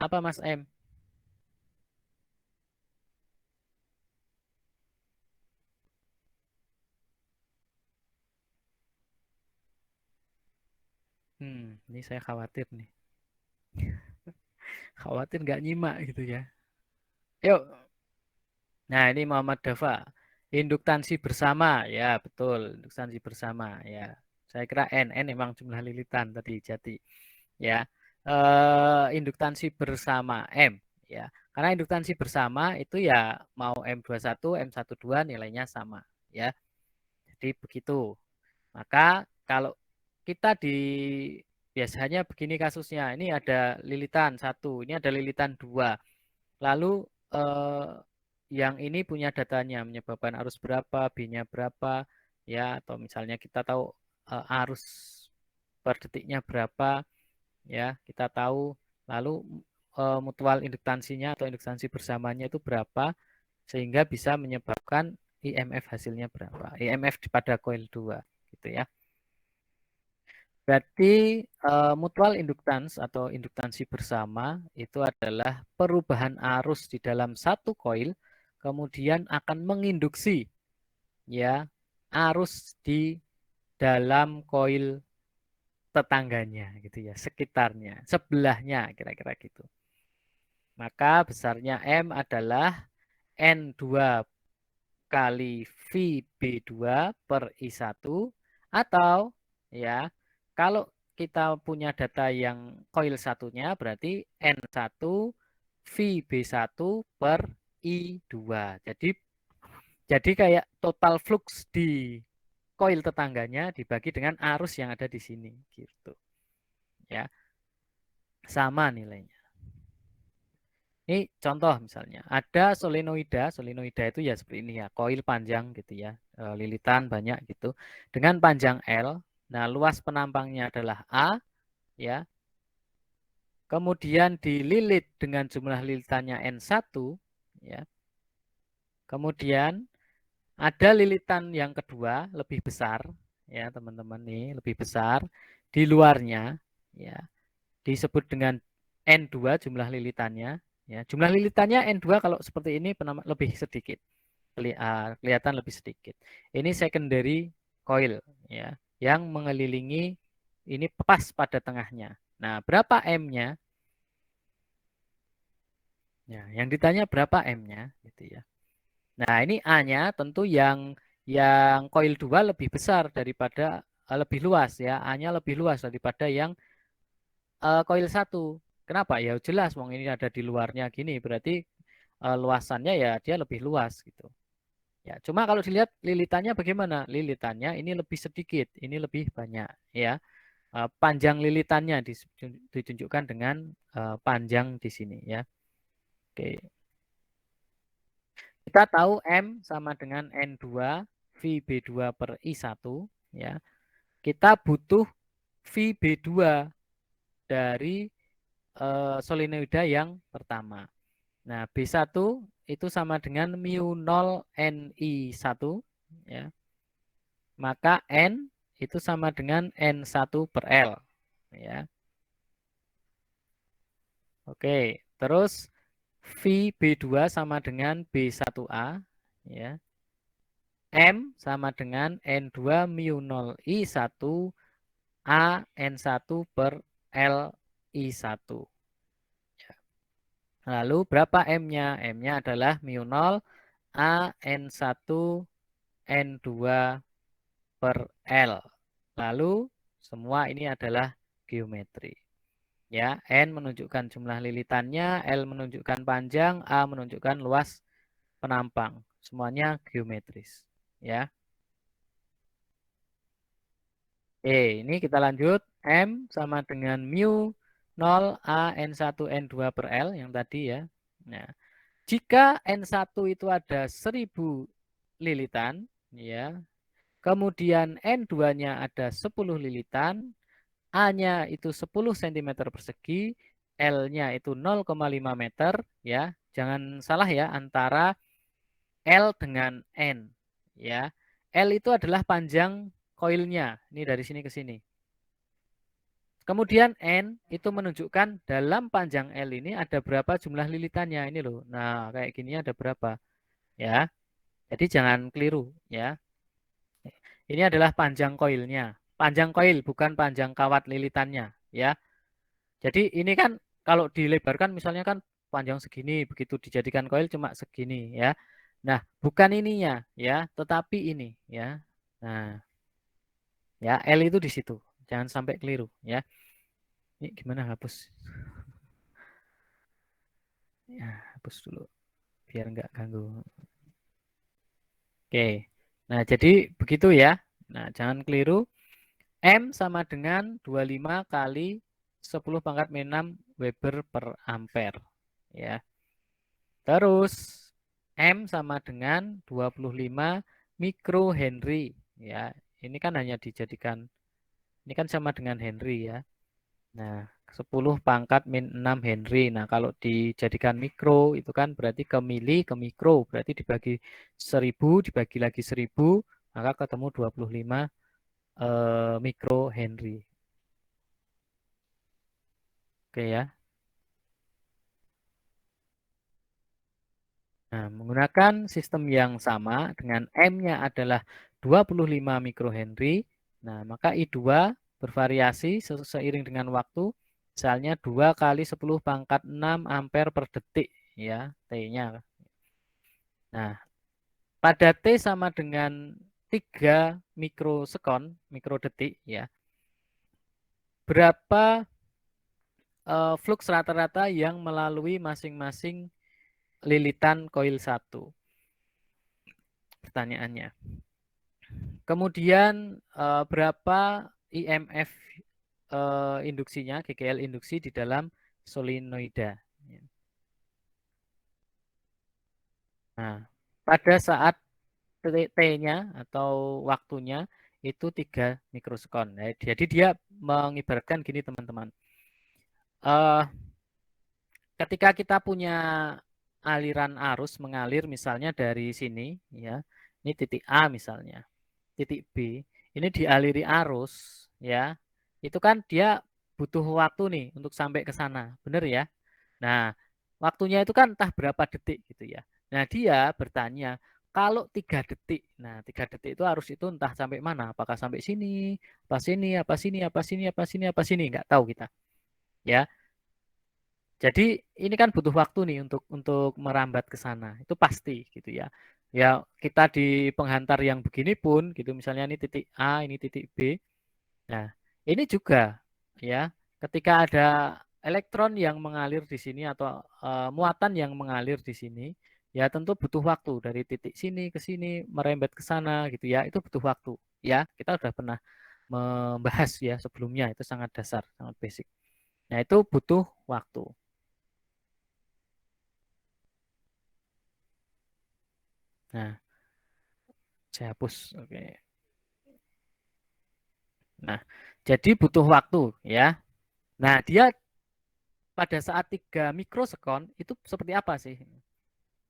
Apa Mas M? Ini saya khawatir nih. Khawatir nggak nyimak gitu ya. Yuk. Nah, ini Muhammad Dafa. Induktansi bersama. Ya, betul. Induktansi bersama. Ya. Saya kira N memang jumlah lilitan tadi Jati. Ya. Induktansi bersama M. Ya. Karena induktansi bersama itu ya mau M21, M12 nilainya sama. Ya. Jadi begitu. Maka kalau kita biasanya begini kasusnya. Ini ada lilitan 1, ini ada lilitan 2. Lalu yang ini punya datanya, menyebabkan arus berapa, B-nya berapa, ya, atau misalnya kita tahu arus per detiknya berapa, ya, kita tahu. Lalu mutual induktansinya atau induktansi bersamanya itu berapa, sehingga bisa menyebabkan IMF hasilnya berapa, IMF pada coil 2, gitu ya. Berarti mutual inductance atau induktansi bersama itu adalah perubahan arus di dalam satu koil kemudian akan menginduksi ya arus di dalam koil tetangganya gitu ya, sekitarnya, sebelahnya kira-kira gitu. Maka besarnya M adalah N2 kali VB2 per I1 atau ya kalau kita punya data yang coil satunya berarti N1 VB1 per I2. Jadi kayak total flux di coil tetangganya dibagi dengan arus yang ada di sini gitu. Ya. Sama nilainya. Ini contoh misalnya, ada solenoida itu ya seperti ini ya, koil panjang gitu ya, lilitan banyak gitu, dengan panjang L. Nah, luas penampangnya adalah A, ya. Kemudian dililit dengan jumlah lilitannya N1, ya. Kemudian ada lilitan yang kedua lebih besar, ya teman-teman nih, lebih besar di luarnya, ya, disebut dengan N2 jumlah lilitannya. Ya, jumlah lilitannya N2 kalau seperti ini lebih sedikit. Kelihatan lebih sedikit. Ini secondary coil ya, yang mengelilingi ini pas pada tengahnya. Nah, berapa M-nya? Ya, yang ditanya berapa M-nya gitu ya. Nah, ini A-nya tentu yang coil 2 lebih besar daripada lebih luas ya. A-nya lebih luas daripada yang coil 1. Kenapa? Ya jelas wong ini ada di luarnya gini, berarti luasannya ya dia lebih luas gitu. Ya, cuma kalau dilihat lilitannya bagaimana? Lilitannya ini lebih sedikit, ini lebih banyak ya. Panjang lilitannya ditunjukkan dengan panjang di sini ya. Oke. Kita tahu M sama dengan N2 VB2 per I1 ya. Kita butuh VB2 dari solenoida yang pertama. Nah, B1 itu sama dengan mu 0 NI1 ya. Maka N itu sama dengan N1 per L ya. Oke, terus VB2 sama dengan B1A ya. M sama dengan N2 mu 0 I1 A N1 per L I1. Lalu berapa M-nya? M-nya adalah mu 0 A N1 N2 per L. Lalu semua ini adalah geometri. Ya, N menunjukkan jumlah lilitannya, L menunjukkan panjang, A menunjukkan luas penampang. Semuanya geometris. Ya. Ini kita lanjut. M sama dengan mu 0 A N1 N2 per L yang tadi ya. Nah, jika N1 itu ada 1000 lilitan, ya. Kemudian N2-nya ada 10 lilitan, A-nya itu 10 cm persegi, L-nya itu 0,5 meter, ya. Jangan salah ya antara L dengan N, ya. L itu adalah panjang koilnya, ini dari sini ke sini. Kemudian N itu menunjukkan dalam panjang L ini ada berapa jumlah lilitannya ini loh. Nah, kayak gini ada berapa, ya. Jadi jangan keliru, ya. Ini adalah panjang koilnya. Panjang koil bukan panjang kawat lilitannya, ya. Jadi ini kan kalau dilebarkan misalnya kan panjang segini, begitu dijadikan koil cuma segini, ya. Nah, bukan ininya, ya, tetapi ini, ya. Nah, ya L itu di situ. Jangan sampai keliru, ya. Ini gimana hapus? Ya, hapus dulu biar nggak ganggu. Oke. Nah, jadi begitu ya. Nah, jangan keliru. M sama dengan 25 kali 10 pangkat min 6 Weber per ampere. Ya. Terus M sama dengan 25 mikrohenry. Ya, ini kan hanya dijadikan, ini kan sama dengan Henry ya. Nah, 10 pangkat min 6 Henry. Nah, kalau dijadikan mikro itu kan berarti ke mili, ke mikro. Berarti dibagi 1000, dibagi lagi 1000, maka ketemu 25 mikro Henry. Oke ya. Nah, menggunakan sistem yang sama dengan M-nya adalah 25 mikrohenry. Nah, maka I2 bervariasi seiring dengan waktu. Misalnya 2 kali 10 pangkat 6 ampere per detik ya, T-nya. Nah, pada T sama dengan 3 mikrosekon, mikrodetik ya. Berapa flux rata-rata yang melalui masing-masing lilitan koil 1? Pertanyaannya. Kemudian berapa IMF induksinya, GGL induksi di dalam solenoida. Nah, pada saat T-nya atau waktunya itu 3 mikrosekon. Nah, jadi dia mengibaratkan gini teman-teman. Ketika kita punya aliran arus mengalir misalnya dari sini, ya, ini titik A misalnya, titik B, ini dialiri arus, ya, itu kan dia butuh waktu nih untuk sampai ke sana, benar ya? Nah, waktunya itu kan entah berapa detik gitu ya. Nah, dia bertanya, kalau 3 detik, nah 3 detik itu arus itu entah sampai mana, apakah sampai sini, apa sini, apa sini, apa sini, apa sini, apa sini, nggak tahu kita. ya. Jadi ini kan butuh waktu nih untuk merambat ke sana. Itu pasti gitu ya. Ya, kita di penghantar yang begini pun gitu, misalnya ini titik A, ini titik B. Nah, ini juga ya, ketika ada elektron yang mengalir di sini atau muatan yang mengalir di sini, ya tentu butuh waktu dari titik sini ke sini merembet ke sana gitu ya. Itu butuh waktu. Ya, kita sudah pernah membahas ya sebelumnya, itu sangat dasar, sangat basic. Nah, itu butuh waktu. Nah, saya hapus. Oke. Nah, jadi butuh waktu ya. Nah, dia pada saat 3 mikrosekon itu seperti apa sih?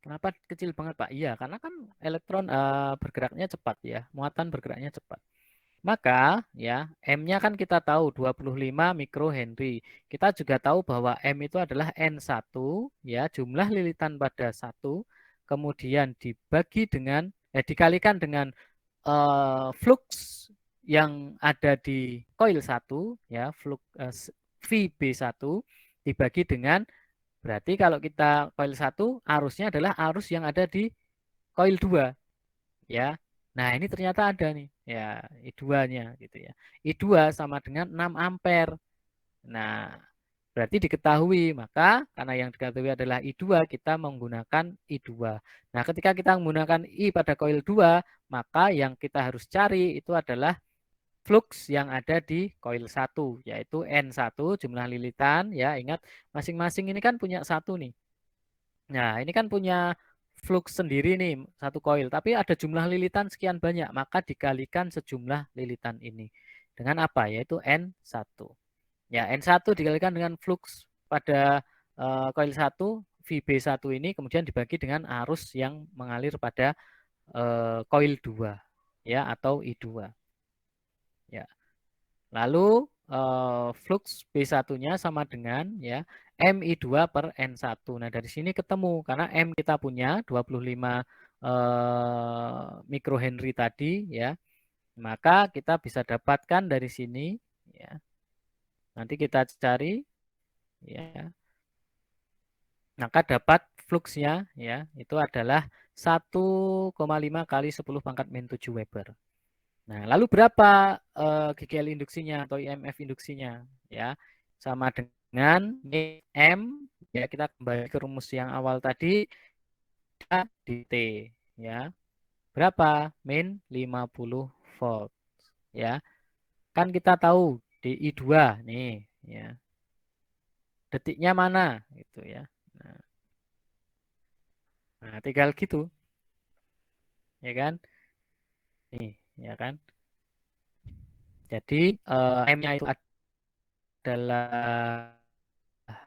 Kenapa kecil banget, Pak? Iya, karena kan elektron bergeraknya cepat ya, muatan bergeraknya cepat. Maka ya, M-nya kan kita tahu 25 mikrohenry. Kita juga tahu bahwa M itu adalah N1 ya, jumlah lilitan pada 1, kemudian dikalikan dengan flux yang ada di coil 1 ya, flux VB1 dibagi dengan, berarti kalau kita coil 1 arusnya adalah arus yang ada di coil 2 ya. Nah, ini ternyata ada nih ya I2-nya gitu ya. I2 sama dengan 6 ampere. Nah, berarti diketahui, maka karena yang diketahui adalah I2, kita menggunakan I2. Nah, ketika kita menggunakan I pada coil 2, maka yang kita harus cari itu adalah flux yang ada di coil 1, yaitu N1 jumlah lilitan ya. Ingat, masing-masing ini kan punya satu nih. Nah, ini kan punya flux sendiri nih satu coil, tapi ada jumlah lilitan sekian banyak, maka dikalikan sejumlah lilitan ini. Dengan apa? Yaitu N1. Ya, N1 dikalikan dengan flux pada coil 1 VB1 ini, kemudian dibagi dengan arus yang mengalir pada coil 2 ya, atau I2. Ya. Lalu flux B1-nya sama dengan ya MI2 per N1. Nah, dari sini ketemu karena M kita punya 25 mikrohenry tadi ya. Maka kita bisa dapatkan dari sini ya. Nanti kita cari ya. Maka dapat fluxnya ya, itu adalah 1,5 kali 10 pangkat min 7 Weber. Nah, lalu berapa GGL induksinya atau IMF induksinya ya? Sama dengan M ya, kita kembali ke rumus yang awal tadi dt ya. Berapa? Min 50 volt ya. Kan kita tahu DI2 nih ya. Detiknya mana gitu ya. Nah, tinggal gitu. Ya kan? Nih, ya kan? Jadi M-nya itu adalah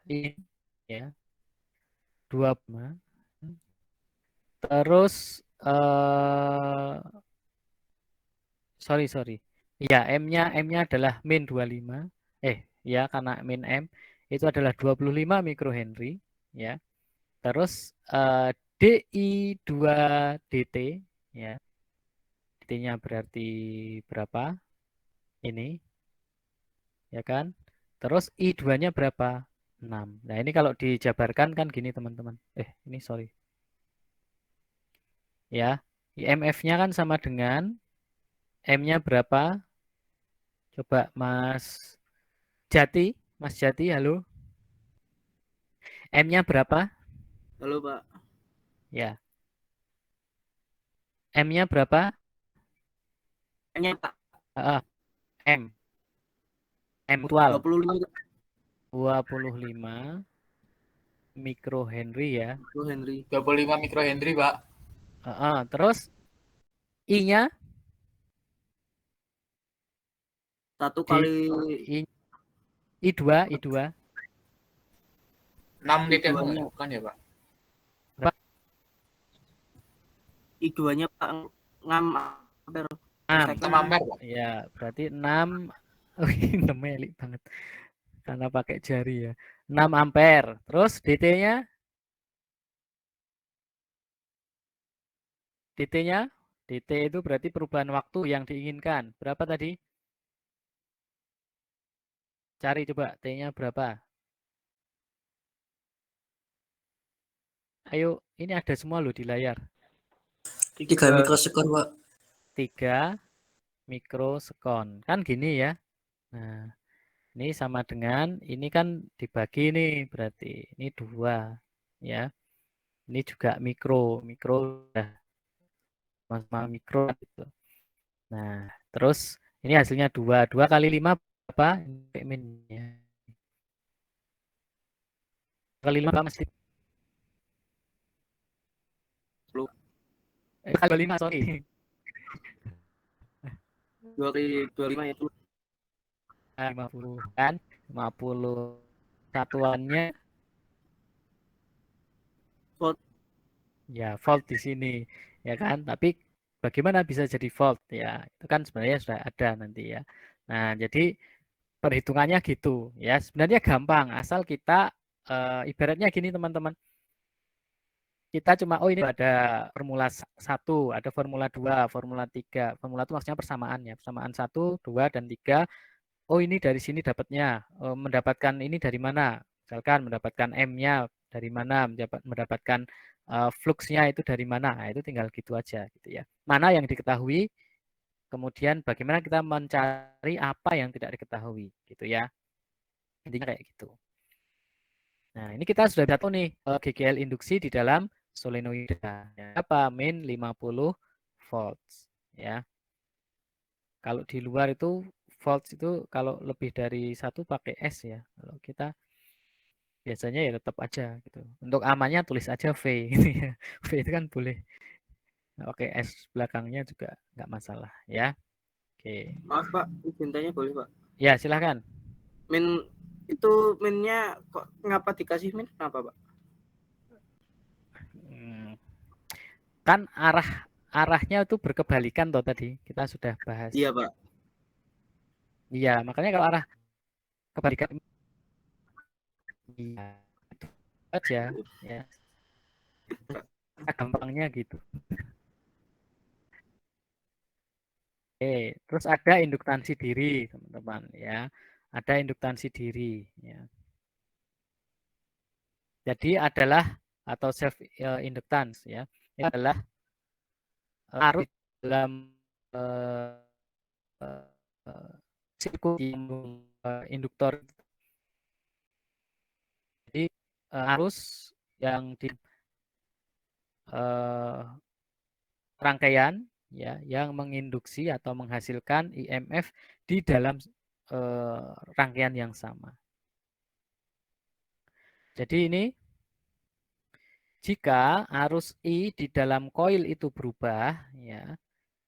ini ya 25. Terus sorry. Ya, M-nya adalah min 25. Ya, karena min M itu adalah 25 mikrohenry ya. Terus DI2 dt ya. Dt-nya berarti berapa? Ini ya kan? Terus I2-nya berapa? 6. Nah, ini kalau dijabarkan kan gini, teman-teman. Ini sorry. Ya, IMF-nya kan sama dengan M-nya berapa? Coba Mas Jati, halo. M-nya berapa? Halo, Pak. Ya. M-nya berapa? M-nya, Pak. M. M mutual. 25 mikrohenry ya. mikrohenry. 25 mikrohenry, Pak. Terus I-nya 1 kali I2 6 titik bukan ya, Pak? I2-nya Pak 6 ampere. 6 ampere, Pak. Ya, berarti 6. Ini melik banget. Karena pakai jari ya. 6 ampere. Terus DT-nya? DT-nya? DT itu berarti perubahan waktu yang diinginkan. Berapa tadi? Cari coba, T-nya berapa? Ayo, ini ada semua loh di layar. 3 mikrosekon, Pak. 3 mikrosekon. Kan gini ya. Nah, ini sama dengan, ini kan dibagi nih berarti. Ini 2. Ya. Ini juga mikro. Mikro udah sama mikro gitu. Nah, terus ini hasilnya 2. 2 kali 5 berapa? Ini minnya. Kali 5 apa masih? 10. Kali 5, sorry. 2 kali 25 itu 50 kan? 50 satuannya volt. Ya, volt di sini. Ya kan? Tapi bagaimana bisa jadi volt? Ya, itu kan sebenarnya sudah ada nanti ya. Nah, jadi perhitungannya gitu ya. Sebenarnya gampang asal kita ibaratnya gini teman-teman. Kita cuma ini ada formula 1, ada formula 2, formula 3. Formula itu maksudnya persamaan ya. Persamaan 1, 2 dan 3. Oh, ini dari sini dapatnya. Mendapatkan ini dari mana? Misalkan mendapatkan M-nya dari mana, mendapatkan fluxnya itu dari mana. Nah, itu tinggal gitu aja gitu ya. Mana yang diketahui, kemudian bagaimana kita mencari apa yang tidak diketahui gitu ya. Intinya kayak gitu. Nah, ini kita sudah tahu nih GGL induksi di dalam solenoida. Apa? Min 50 volts ya. Kalau di luar itu volts itu kalau lebih dari 1 pakai S ya. Kalau kita biasanya ya tetap aja gitu. Untuk amannya tulis aja V gitu ya. V itu kan boleh. Oke, S belakangnya juga nggak masalah ya. Oke. Maaf Pak, izin tanya boleh Pak? Ya, silahkan. Min itu minnya kok ngapa dikasih min? Kenapa Pak? Kan arahnya itu berkebalikan toh tadi. Kita sudah bahas. Iya Pak. Iya, makanya kalau arah kebalikan iya itu aja ya. Gampangnya gitu. Oke, terus ada induktansi diri, teman-teman ya. Ada induktansi diri ya. Jadi adalah atau self inductance ya. Ini adalah arus dalam sirkuit induktor. Jadi arus yang di rangkaian ya yang menginduksi atau menghasilkan IMF di dalam rangkaian yang sama. Jadi ini jika arus I di dalam koil itu berubah ya,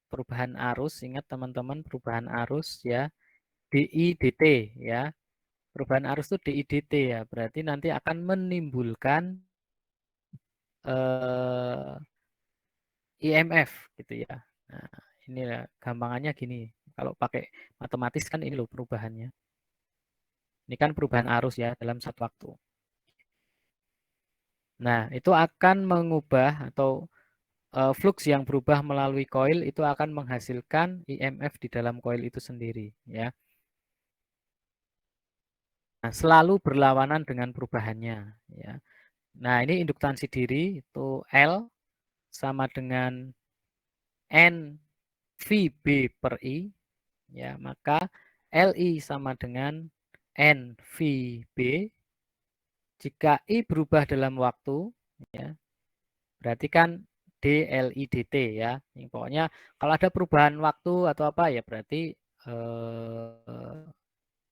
perubahan arus, ingat teman-teman perubahan arus ya, DI dt ya. Perubahan arus itu DI dt ya, berarti nanti akan menimbulkan IMF gitu ya. Nah, ini gampangannya gini. Kalau pakai matematis kan ini loh perubahannya. Ini kan perubahan arus ya dalam satu waktu. Nah, itu akan mengubah atau flux yang berubah melalui koil itu akan menghasilkan IMF di dalam koil itu sendiri ya. Nah, selalu berlawanan dengan perubahannya ya. Nah, ini induktansi diri itu L sama dengan N VB per I ya, maka LI sama dengan N VB. Jika I berubah dalam waktu ya, berarti kan DLI dt ya. Yang pokoknya kalau ada perubahan waktu atau apa ya berarti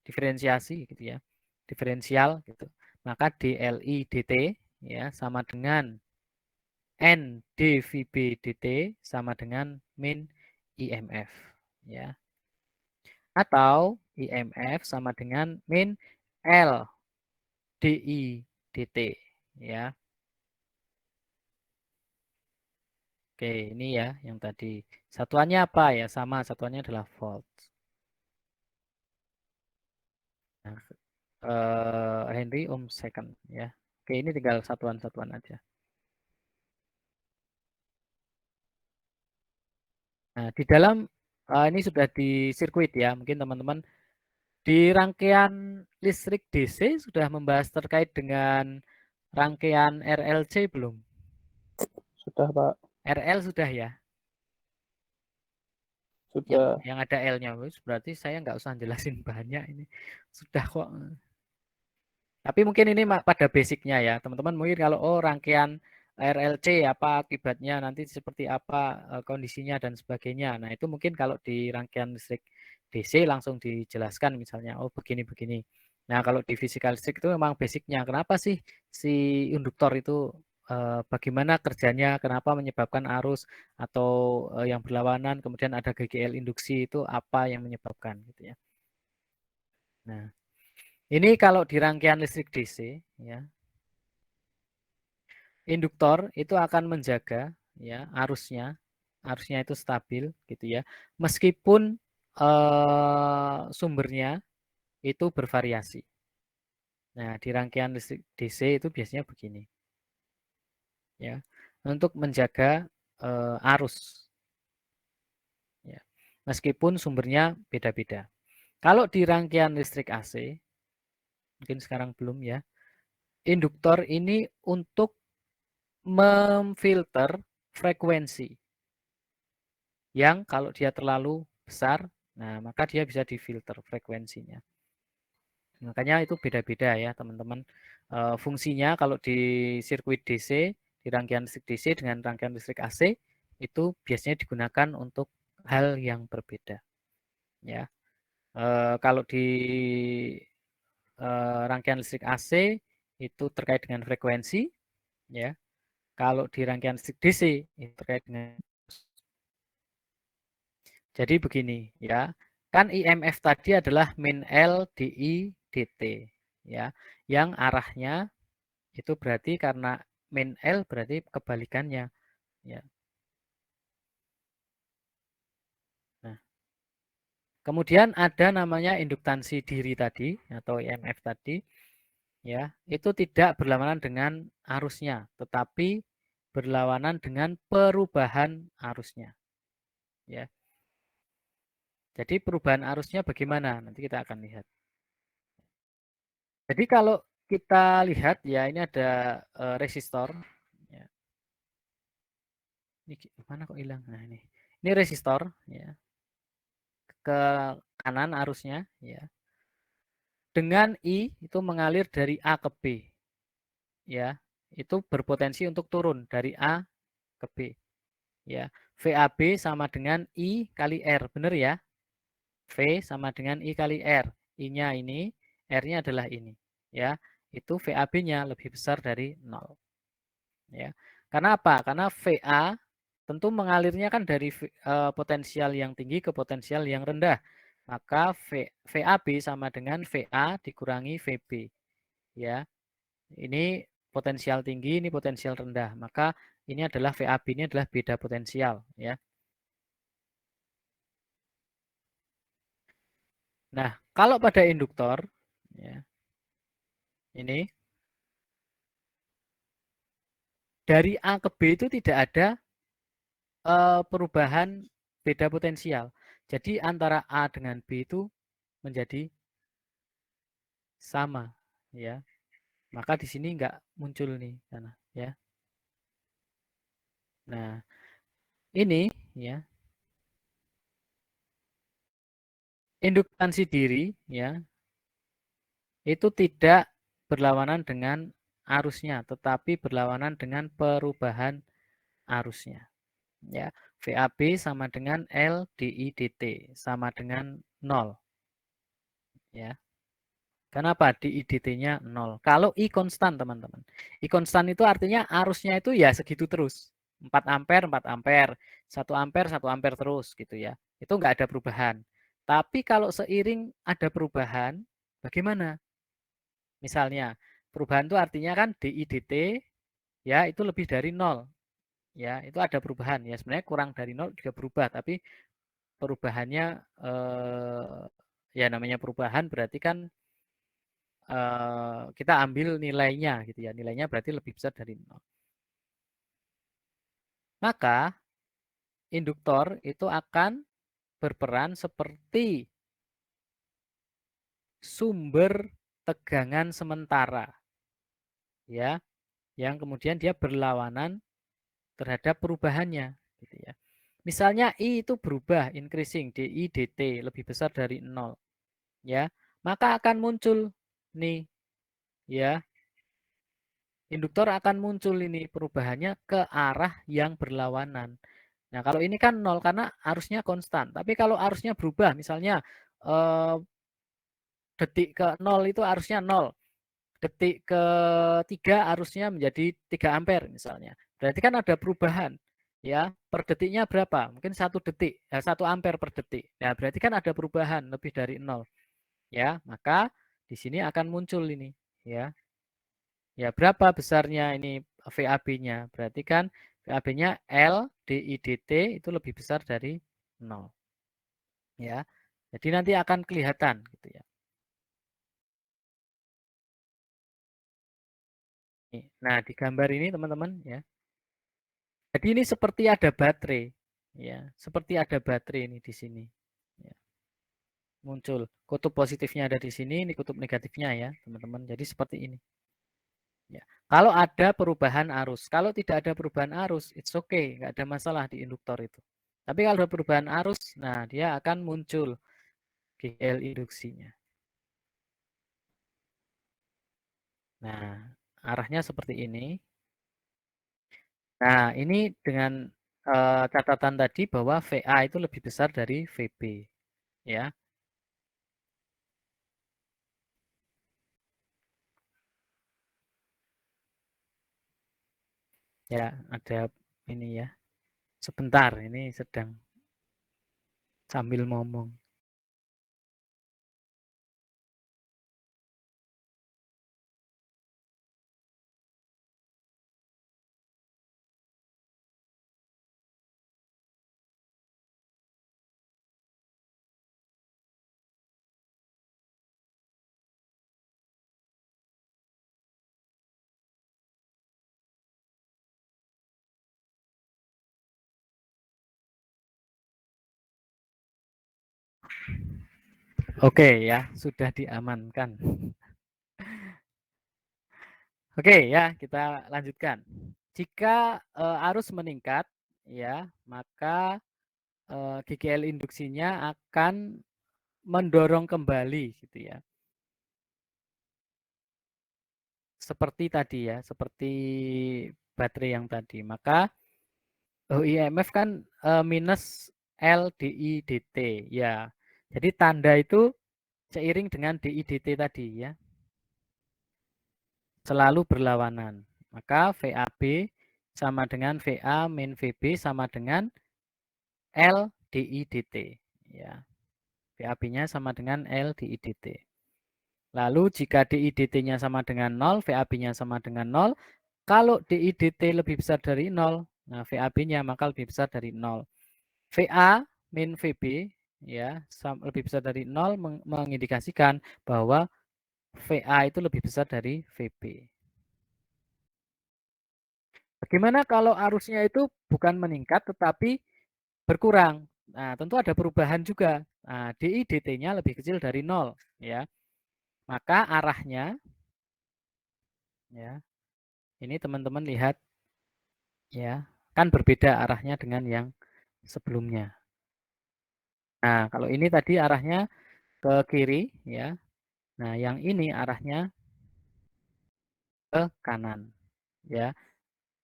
diferensiasi gitu ya. Diferensial gitu. Maka DLI dt ya sama dengan N dVB dt sama dengan min IMF ya. Atau IMF sama dengan min L DI dt ya. Oke, ini ya yang tadi. Satuannya apa ya? Sama, satuannya adalah volt. Nah, Henry ohm second ya. Oke, ini tinggal satuan-satuan aja. Nah, di dalam ini sudah di sirkuit ya. Mungkin teman-teman di rangkaian listrik DC sudah membahas terkait dengan rangkaian RLC belum? Sudah, Pak. RL sudah ya? Sudah. Yang ada L-nya. Berarti saya nggak usah jelasin banyak ini. Sudah kok. Tapi mungkin ini pada basicnya ya. Teman-teman mungkin kalau rangkaian RLC apa akibatnya, nanti seperti apa kondisinya dan sebagainya. Nah itu mungkin kalau di rangkaian listrik DC langsung dijelaskan misalnya, oh begini-begini. Nah kalau di physical listrik itu memang basicnya. Kenapa sih si induktor itu bagaimana kerjanya, kenapa menyebabkan arus atau yang berlawanan, kemudian ada GGL induksi itu apa yang menyebabkan gitu ya. Nah, ini kalau di rangkaian listrik DC ya. Induktor itu akan menjaga ya arusnya itu stabil gitu ya. Meskipun sumbernya itu bervariasi. Nah, di rangkaian listrik DC itu biasanya begini. Ya. Untuk menjaga arus. Ya. Meskipun sumbernya beda-beda. Kalau di rangkaian listrik AC, mungkin sekarang belum ya. Induktor ini untuk memfilter frekuensi yang kalau dia terlalu besar, nah maka dia bisa difilter frekuensinya. Makanya itu beda-beda ya teman-teman. Fungsinya kalau di sirkuit DC, di rangkaian listrik DC dengan rangkaian listrik AC itu biasanya digunakan untuk hal yang berbeda. Ya, kalau di rangkaian listrik AC itu terkait dengan frekuensi, ya. Kalau di rangkaian listrik DC itu terkait dengan. Jadi begini ya, kan IMF tadi adalah min L DI DT ya, yang arahnya itu berarti karena min L berarti kebalikannya ya. Nah, kemudian ada namanya induktansi diri tadi atau IMF tadi ya, itu tidak berlawanan dengan arusnya, tetapi berlawanan dengan perubahan arusnya ya. Jadi perubahan arusnya bagaimana? Nanti kita akan lihat. Jadi kalau kita lihat ya ini ada resistor. Ya. Ini mana kok hilang? Nah ini resistor. Ya. Ke kanan arusnya. Ya. Dengan I itu mengalir dari A ke B. Ya, itu berpotensi untuk turun dari A ke B. Ya, VAB sama dengan I kali R, benar ya? V sama dengan I kali R. I-nya ini, R-nya adalah ini. Ya, itu VAB-nya lebih besar dari 0. Ya. Karena apa? Karena VA tentu mengalirnya kan dari potensial yang tinggi ke potensial yang rendah. Maka VAB sama dengan VA dikurangi VB. Ya. Ini potensial tinggi, ini potensial rendah. Maka ini adalah VAB, ini adalah beda potensial, ya. Nah, kalau pada induktor, ya, ini dari A ke B itu tidak ada perubahan beda potensial. Jadi antara A dengan B itu menjadi sama, ya. Maka di sini nggak muncul nih, sana, ya. Nah, ini, ya, induktansi diri, ya, itu tidak berlawanan dengan arusnya, tetapi berlawanan dengan perubahan arusnya. Ya, VAB sama dengan L DI DT sama dengan 0. Ya. Kenapa DI DT-nya 0? Kalau I konstan, teman-teman. I konstan itu artinya arusnya itu ya segitu terus. 4 ampere, 4 ampere. 1 ampere, 1 ampere terus gitu ya. Itu enggak ada perubahan. Tapi kalau seiring ada perubahan, bagaimana? Misalnya, perubahan itu artinya kan DI DT ya itu lebih dari 0. Ya, itu ada perubahan ya. Sebenarnya kurang dari 0 juga berubah, tapi perubahannya ya namanya perubahan berarti kan kita ambil nilainya gitu ya. Nilainya berarti lebih besar dari 0. Maka induktor itu akan berperan seperti sumber tegangan sementara. Ya, yang kemudian dia berlawanan terhadap perubahannya gitu ya. Misalnya I itu berubah increasing, DI DT lebih besar dari 0 ya, maka akan muncul nih ya. Induktor akan muncul ini perubahannya ke arah yang berlawanan. Nah, kalau ini kan 0 karena arusnya konstan. Tapi kalau arusnya berubah misalnya detik ke 0 itu arusnya 0. Detik ke-3 arusnya menjadi 3 ampere misalnya. Berarti kan ada perubahan ya. Per detiknya berapa? Mungkin 1 detik, 1 ampere per detik. Nah, berarti kan ada perubahan lebih dari 0. Ya, maka di sini akan muncul ini ya. Ya, berapa besarnya ini VAB-nya? Berarti kan VAB-nya L DI DT itu lebih besar dari 0. Ya. Jadi nanti akan kelihatan gitu ya. Nah, di gambar ini teman-teman ya. Jadi ini seperti ada baterai ya, seperti ada baterai ini di sini. Ya. Muncul kutub positifnya ada di sini, ini kutub negatifnya ya, teman-teman. Jadi seperti ini. Ya. Kalau ada perubahan arus, kalau tidak ada perubahan arus, it's okay, nggak ada masalah di induktor itu. Tapi kalau ada perubahan arus, nah dia akan muncul GL induksinya. Nah, arahnya seperti ini. Nah, ini dengan catatan tadi bahwa VA itu lebih besar dari VB. Ya. Ya, ada ini ya. Sebentar, ini sedang sambil ngomong. Oke ya, sudah diamankan. Oke ya, kita lanjutkan. Jika arus meningkat, ya maka GGL induksinya akan mendorong kembali, gitu ya. Seperti tadi ya, seperti baterai yang tadi. Maka IMF kan minus LDI DT, ya. Jadi tanda itu seiring dengan DI DT tadi ya. Selalu berlawanan. Maka VAB sama dengan VA min VB sama dengan L DI DT. Ya. VAB-nya sama dengan L DI DT. Lalu jika DI DT-nya sama dengan 0, VAB-nya sama dengan 0. Kalau DI DT lebih besar dari 0, nah VAB-nya maka lebih besar dari 0. VA min VB ya lebih besar dari 0 mengindikasikan bahwa VA itu lebih besar dari VB. Bagaimana kalau arusnya itu bukan meningkat tetapi berkurang? Nah, tentu ada perubahan juga. Nah, DI DT-nya lebih kecil dari 0 ya. Maka arahnya ya. Ini teman-teman lihat ya, kan berbeda arahnya dengan yang sebelumnya. Nah, kalau ini tadi arahnya ke kiri ya. Nah, yang ini arahnya ke kanan ya.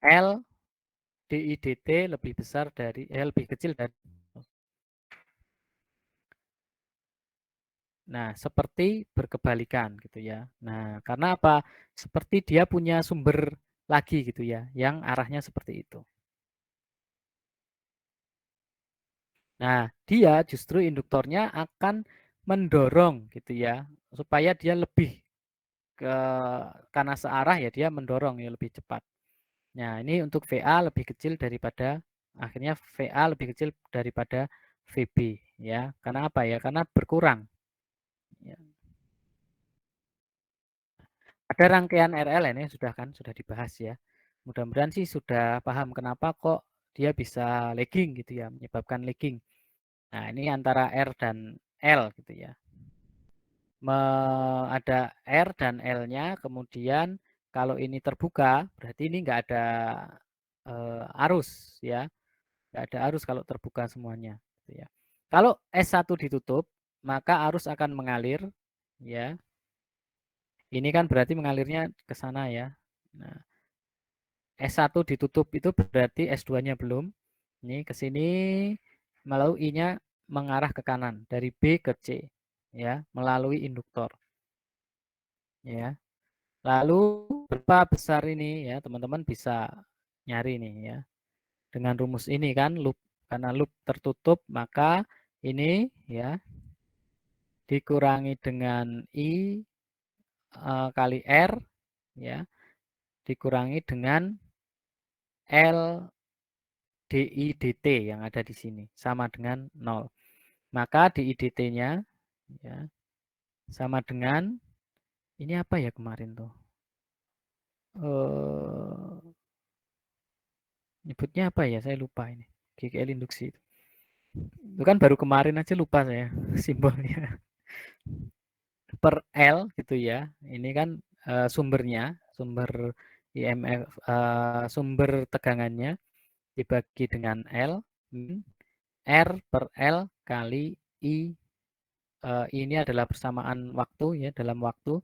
L DI DT lebih besar dari lebih kecil dari. Nah, seperti berkebalikan gitu ya. Nah, karena apa? Seperti dia punya sumber lagi gitu ya, yang arahnya seperti itu. Nah, dia justru induktornya akan mendorong gitu ya, supaya dia lebih ke karena searah ya dia mendorong ya lebih cepat. Nah, ini untuk VA lebih kecil daripada akhirnya VA lebih kecil daripada VB ya. Karena apa ya? Karena berkurang. Ya. Ada rangkaian RL ini sudah dibahas ya. Mudah-mudahan sih sudah paham kenapa kok dia bisa lagging gitu ya, menyebabkan lagging. Nah, ini antara R dan L gitu ya. Ada R dan L-nya, kemudian kalau ini terbuka, berarti ini nggak ada arus ya. Nggak ada arus kalau terbuka semuanya gitu ya. Kalau S1 ditutup, maka arus akan mengalir ya. Ini kan berarti mengalirnya ke sana ya. Nah, S1 ditutup itu berarti S2-nya belum. Ini ke sini, lalu I-nya mengarah ke kanan dari B ke C ya, melalui induktor. Ya. Lalu berapa besar ini ya, teman-teman bisa nyari nih ya. Dengan rumus ini kan loop, karena loop tertutup maka ini ya dikurangi dengan I kali R ya, dikurangi dengan L DI DT yang ada di sini sama dengan 0. Maka DI DT-nya ya sama dengan ini apa ya kemarin tuh? Nyebutnya apa ya? Saya lupa ini. GGL induksi itu. Itu kan baru kemarin aja lupa saya simbolnya. Per L gitu ya. Ini kan sumbernya, sumber IMF, sumber tegangannya dibagi dengan L, R per L kali I. Ini adalah persamaan waktu ya, dalam waktu.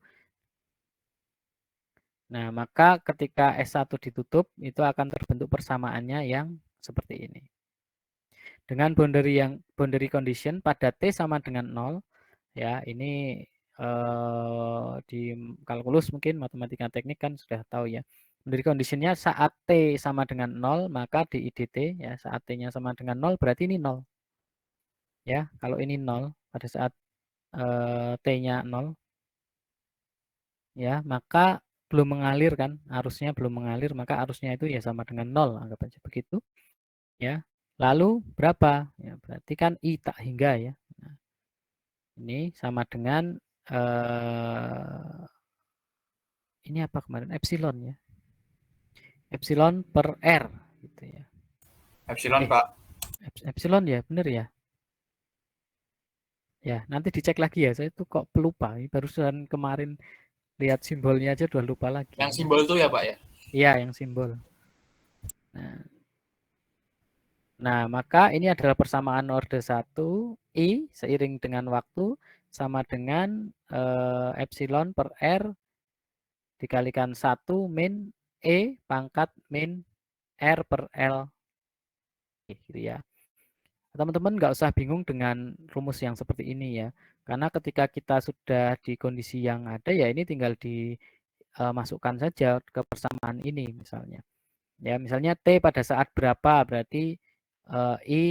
Nah, maka ketika S1 ditutup, itu akan terbentuk persamaannya yang seperti ini. Dengan boundary condition pada T sama dengan 0, ya ini di kalkulus mungkin matematika teknik kan sudah tahu ya. Boundary conditionnya saat T sama dengan 0, maka di IDT ya saat T-nya sama dengan 0 berarti ini 0. Ya, kalau ini 0 pada saat T-nya 0, ya maka belum mengalir kan, arusnya belum mengalir, maka arusnya itu ya sama dengan 0, anggap aja begitu. Ya. Lalu berapa? Ya, berarti kan I tak hingga ya. Nah, ini sama dengan ini apa kemarin? Epsilon ya. Epsilon per R gitu ya. Epsilon, Pak. Epsilon ya, benar ya. Ya, nanti dicek lagi ya. Saya tuh kok pelupa. Barusan kemarin lihat simbolnya aja udah lupa lagi. Yang simbol itu ya, Pak ya? Iya, yang simbol. Nah, maka ini adalah persamaan orde 1 I seiring dengan waktu sama dengan epsilon per R dikalikan 1 min E pangkat min R per L. Gitu ya. Teman-teman nggak usah bingung dengan rumus yang seperti ini ya. Karena ketika kita sudah di kondisi yang ada ya ini tinggal dimasukkan saja ke persamaan ini misalnya. Ya, misalnya T pada saat berapa berarti I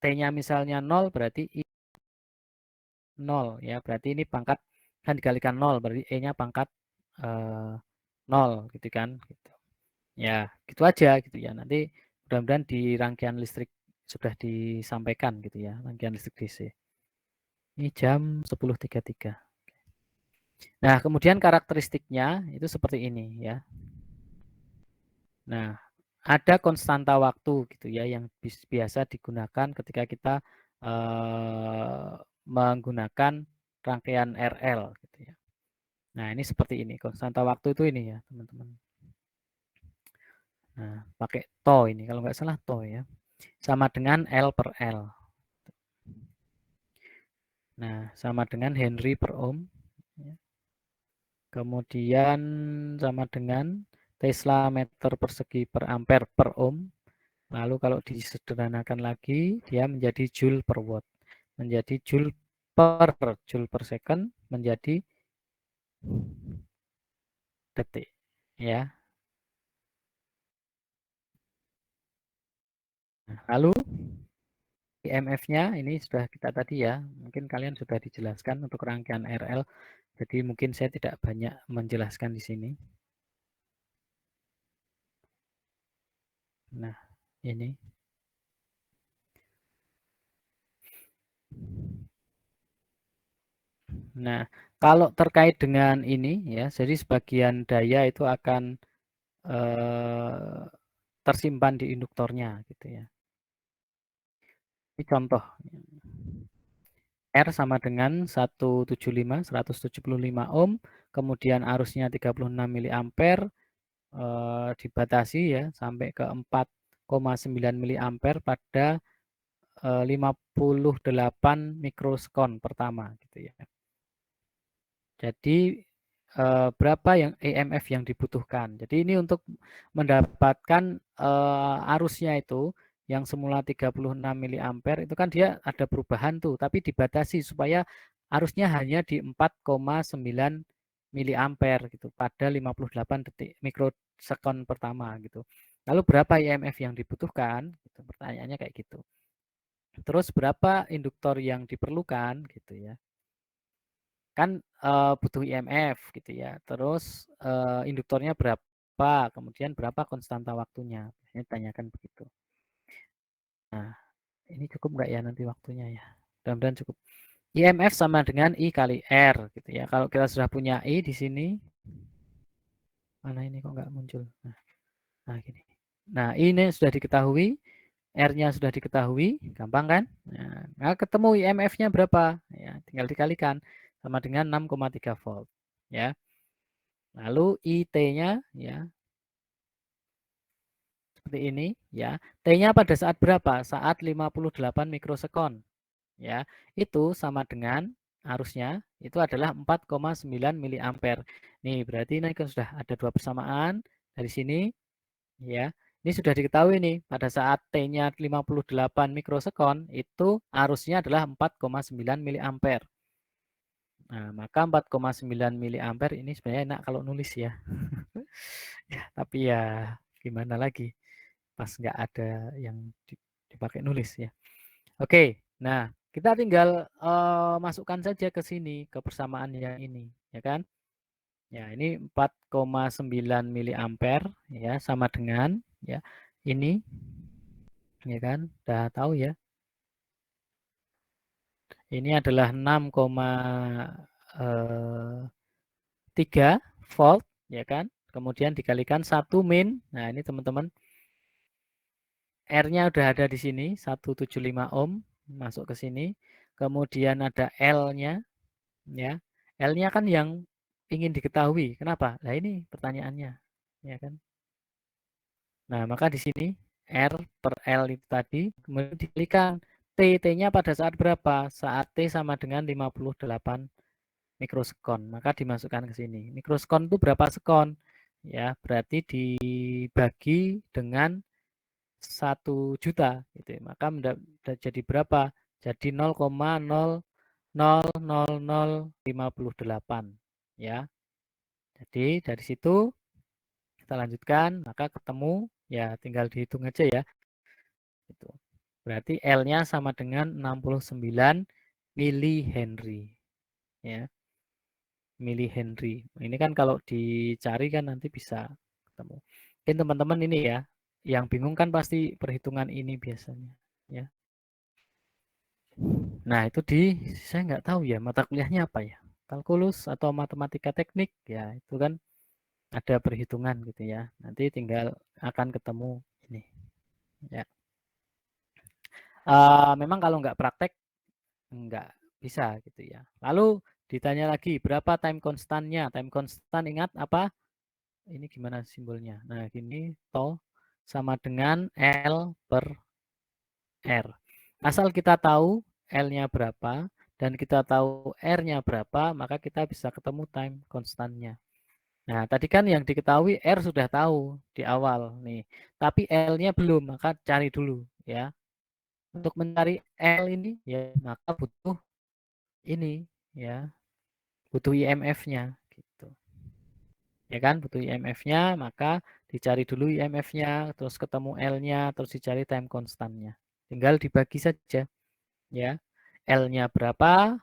T-nya misalnya 0 berarti I 0 ya. Berarti ini pangkat kan dikalikan 0 berarti E-nya pangkat 0 gitu kan gitu. Ya, gitu aja gitu ya. Nanti mudah-mudahan di rangkaian listrik sudah disampaikan gitu ya, rangkaian listrik DC. Ini jam 10.33. Nah, kemudian karakteristiknya itu seperti ini ya. Nah, ada konstanta waktu gitu ya yang biasa digunakan ketika kita menggunakan rangkaian RL gitu ya. Nah, ini seperti ini. Konstanta waktu itu ini ya, teman-teman. Nah, pakai to ini kalau nggak salah to ya. Sama dengan L per L. Nah, sama dengan Henry per ohm. Kemudian sama dengan Tesla meter persegi per ampere per ohm. Lalu kalau disederhanakan lagi, dia menjadi joule per watt. Menjadi joule per second, menjadi detik. Ya. Nah, lalu IMF-nya ini sudah kita tadi ya, mungkin kalian sudah dijelaskan untuk rangkaian RL, jadi mungkin saya tidak banyak menjelaskan di sini. Nah, ini. Nah, kalau terkait dengan ini ya, jadi sebagian daya itu akan tersimpan di induktornya gitu ya. Ini contoh. R sama dengan 175 ohm, kemudian arusnya 36 mA, dibatasi ya sampai ke 4,9 miliampere pada 58 mikrosekon pertama gitu ya. Jadi berapa yang EMF yang dibutuhkan. Jadi ini untuk mendapatkan arusnya itu yang semula 36 miliampere itu kan dia ada perubahan tuh, tapi dibatasi supaya arusnya hanya di 4,9 miliampere gitu pada 58 detik mikrosekon pertama gitu. Lalu berapa EMF yang dibutuhkan? Gitu, pertanyaannya kayak gitu. Terus berapa induktor yang diperlukan gitu ya. Kan butuh IMF gitu ya. Terus induktornya berapa, kemudian berapa konstanta waktunya. Ini tanyakan begitu. Nah, ini cukup nggak ya nanti waktunya ya? Mudah-mudahan cukup. IMF sama dengan I kali R gitu ya. Kalau kita sudah punya I di sini, mana ini kok nggak muncul? Nah gini. Nah ini sudah diketahui, R-nya sudah diketahui, gampang kan? Nah ketemu IMF-nya berapa? Ya, tinggal dikalikan sama dengan 6,3 volt. Ya. Lalu IT-nya ya seperti ini ya. T-nya pada saat berapa? Saat 58 mikrosekon. Ya, itu sama dengan arusnya itu adalah 4,9 miliampere. Nih, berarti ini kan sudah ada dua persamaan dari sini ya. Ini sudah diketahui nih, pada saat T-nya 58 mikrosekon itu arusnya adalah 4,9 miliampere. Nah, maka 4,9 miliampere ini sebenarnya enak kalau nulis ya. Ya, tapi ya gimana lagi? Pas nggak ada yang dipakai nulis ya. Oke, nah kita tinggal masukkan saja ke sini, ke persamaan yang ini, ya kan? Ya, ini 4,9 miliampere ya sama dengan ya ini ya kan? Udah tahu ya. Ini adalah 6,3 volt ya kan? Kemudian dikalikan 1 min. Nah, ini teman-teman R-nya udah ada di sini 175 ohm masuk ke sini. Kemudian ada L-nya ya. L-nya kan yang ingin diketahui. Kenapa? Nah, ini pertanyaannya, ya kan? Nah, maka di sini R per L itu tadi kemudian dikalikan T-nya pada saat berapa? Saat T sama dengan 58 mikrosekon. Maka dimasukkan ke sini. Mikrosekon itu berapa sekon? Ya, berarti dibagi dengan 1 juta gitu ya. Maka jadi berapa? Jadi 0,000058 ya. Jadi dari situ kita lanjutkan, maka ketemu ya tinggal dihitung aja ya. Itu. Berarti L-nya sama dengan 69 milihenry ya. Milihenry. Ini kan kalau dicari kan nanti bisa ketemu. Mungkin teman-teman ini ya, yang bingung kan pasti perhitungan ini biasanya ya. Nah, itu saya nggak tahu ya mata kuliahnya apa ya. Kalkulus atau matematika teknik ya, itu kan ada perhitungan gitu ya. Nanti tinggal akan ketemu ini. Ya. Memang kalau nggak praktek nggak bisa gitu ya. Lalu ditanya lagi berapa time constantnya? Time constant ingat apa? Ini gimana simbolnya? Nah, gini to sama dengan L per R. Asal kita tahu L-nya berapa dan kita tahu R-nya berapa, maka kita bisa ketemu time constantnya. Nah, tadi kan yang diketahui R sudah tahu di awal nih, tapi L-nya belum, maka cari dulu ya. Untuk mencari L ini ya, maka butuh ini ya, butuh IMF-nya gitu. Ya kan, butuh IMF-nya, maka dicari dulu IMF-nya, terus ketemu L-nya, terus dicari time constantnya. Tinggal dibagi saja ya. L-nya berapa?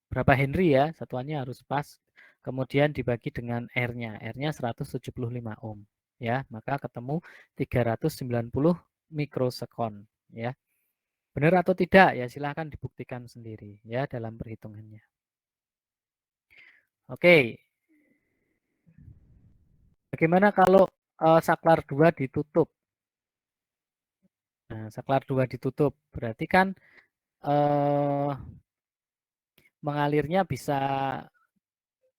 Berapa Henry ya, satuannya harus pas. Kemudian dibagi dengan R-nya. R-nya 175 ohm ya, maka ketemu 390 mikrosekon ya. Benar atau tidak ya silahkan dibuktikan sendiri ya dalam perhitungannya. Oke. Bagaimana kalau saklar 2 ditutup? Nah, saklar 2 ditutup berarti kan mengalirnya bisa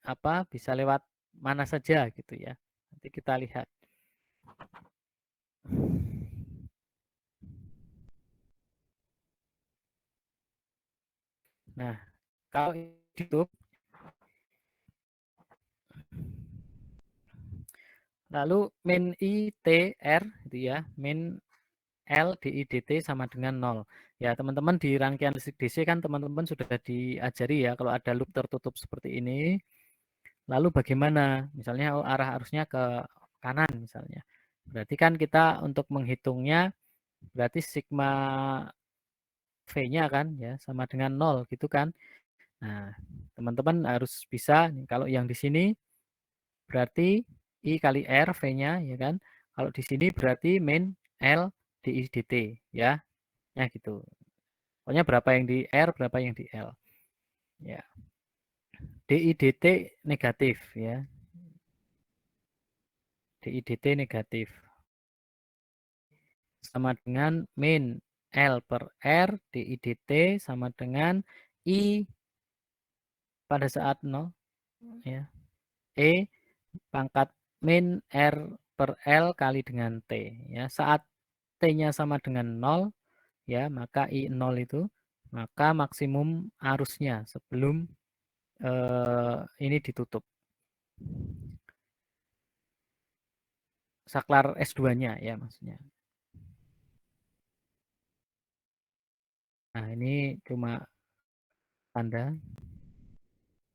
apa? Bisa lewat mana saja gitu ya. Nanti kita lihat. Nah, kalau itu lalu min ITR gitu ya, min L DIDT sama dengan 0. Ya, teman-teman di rangkaian listrik DC kan teman-teman sudah diajari ya kalau ada loop tertutup seperti ini. Lalu bagaimana? Misalnya arah arusnya ke kanan misalnya. Berarti kan kita untuk menghitungnya berarti sigma V-nya kan ya sama dengan 0 gitu kan. Nah, teman-teman harus bisa kalau yang di sini berarti I kali R V-nya ya kan. Kalau di sini berarti min L DIDT ya. Ya gitu. Pokoknya berapa yang di R, berapa yang di L. Ya. DIDT negatif ya. DIDT negatif. Sama dengan min L per R DIDT sama dengan I pada saat 0 ya. E pangkat min R per L kali dengan T ya. Saat T-nya sama dengan 0 ya, maka I0 itu maka maksimum arusnya sebelum ini ditutup. Saklar S2-nya ya maksudnya. Nah, ini cuma tanda.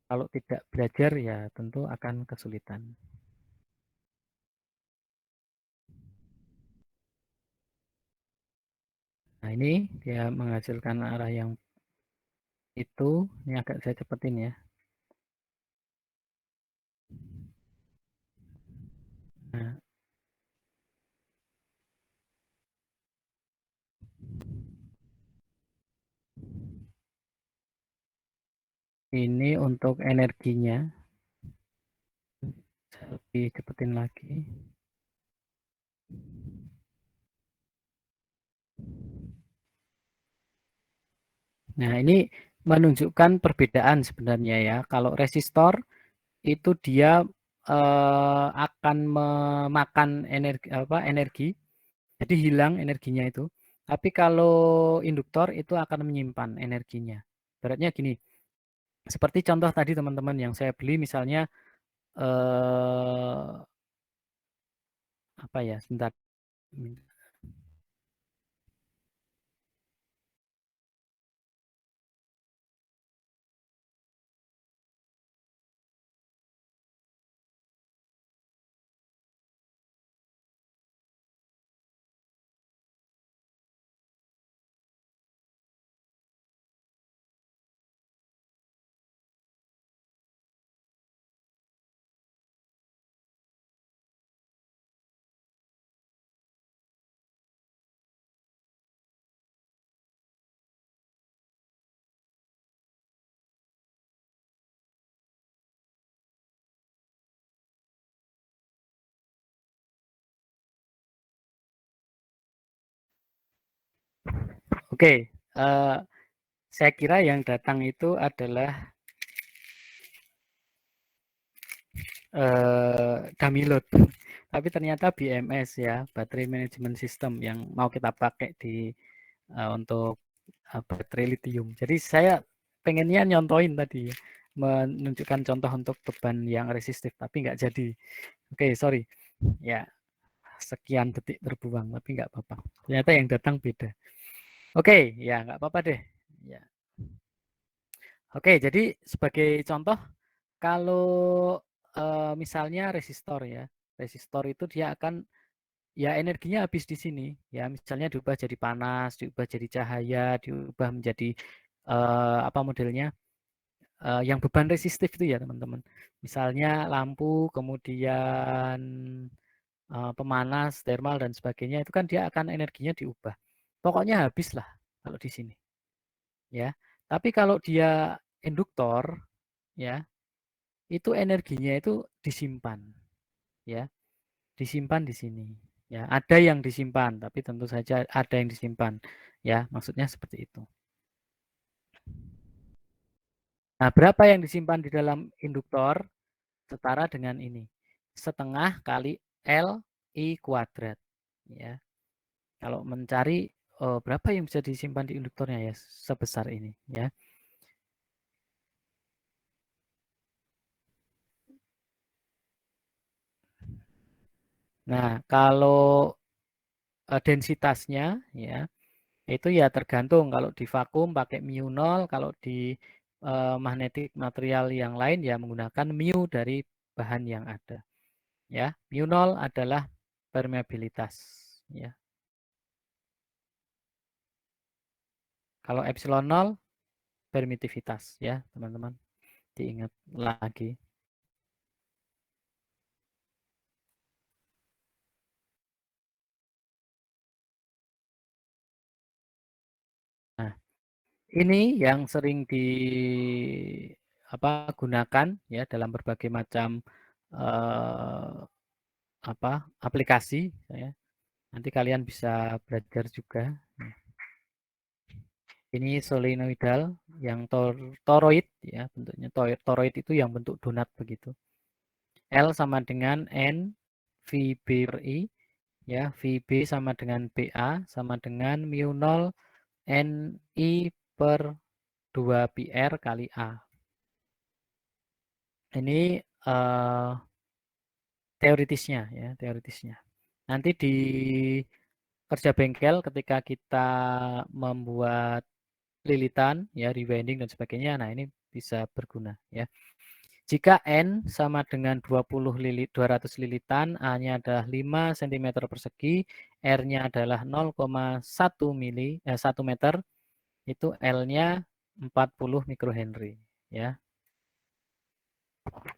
Kalau tidak belajar ya tentu akan kesulitan. Nah, ini dia menghasilkan arah yang itu. Ini agak saya cepetin ya. Nah, ini untuk energinya. Saya lebih cepetin lagi. Nah, ini menunjukkan perbedaan sebenarnya ya. Kalau resistor itu dia akan memakan energi. Jadi hilang energinya itu. Tapi kalau induktor itu akan menyimpan energinya. Beratnya gini. Seperti contoh tadi teman-teman yang saya beli misalnya apa ya? Sebentar. Oke, saya kira yang datang itu adalah Damilot, tapi ternyata BMS ya, Battery Management System yang mau kita pakai di untuk baterai lithium. Jadi saya pengennya nyontohin tadi, menunjukkan contoh untuk beban yang resistif, tapi nggak jadi. Oke, sorry. Ya, sekian detik terbuang, tapi nggak apa-apa. Ternyata yang datang beda. Oke, ya nggak apa-apa deh. Ya. Oke, jadi sebagai contoh, kalau misalnya resistor ya, resistor itu dia akan ya energinya habis di sini ya, misalnya diubah jadi panas, diubah jadi cahaya, diubah menjadi apa modelnya yang beban resistif itu ya teman-teman. Misalnya lampu, kemudian pemanas, thermal dan sebagainya itu kan dia akan energinya diubah. Pokoknya habis lah kalau di sini. Ya. Tapi kalau dia induktor ya, itu energinya itu disimpan. Ya. Disimpan di sini. Ya, ada yang disimpan, tapi tentu saja ada yang disimpan. Ya, maksudnya seperti itu. Nah, berapa yang disimpan di dalam induktor? setara dengan ini. Setengah kali L I kuadrat. Ya. Kalau mencari berapa yang bisa disimpan di induktornya ya sebesar ini ya. Nah, kalau densitasnya ya itu ya tergantung, kalau di vakum pakai mu0, kalau di magnetik material yang lain ya menggunakan mu dari bahan yang ada. Ya, mu0 adalah permeabilitas ya. Kalau epsilon 0 permitivitas ya, teman-teman. Diingat lagi. Nah, ini yang sering gunakan ya dalam berbagai macam aplikasi ya. Nanti kalian bisa belajar juga. Ini solenoidal yang toroid ya, bentuknya toroid itu yang bentuk donat begitu. L sama dengan N VB per I ya, VB sama dengan BA sama dengan mu0 NI per 2 PR kali A. Ini teoritisnya ya, teoritisnya. Nanti di kerja bengkel ketika kita membuat lilitan ya, rewinding dan sebagainya, nah ini bisa berguna ya. Jika N sama dengan 200 lilitan, A-nya adalah 5 cm persegi, R-nya adalah 0,1 meter, itu L-nya 40 mikrohenry ya.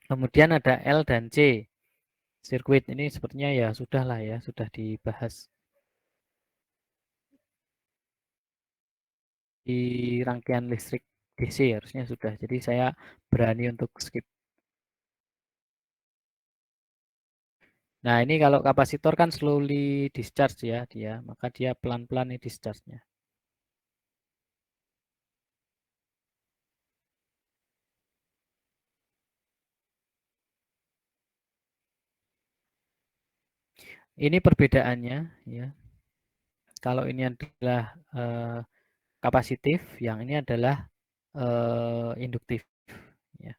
Kemudian ada L dan C. Sirkuit ini sepertinya ya sudah lah ya, sudah dibahas di rangkaian listrik DC harusnya sudah. Jadi saya berani untuk skip. Nah, ini kalau kapasitor kan slowly discharge ya dia, maka dia pelan-pelan nih discharge-nya. Ini perbedaannya ya. Kalau ini adalah kapasitif, yang ini adalah induktif ya.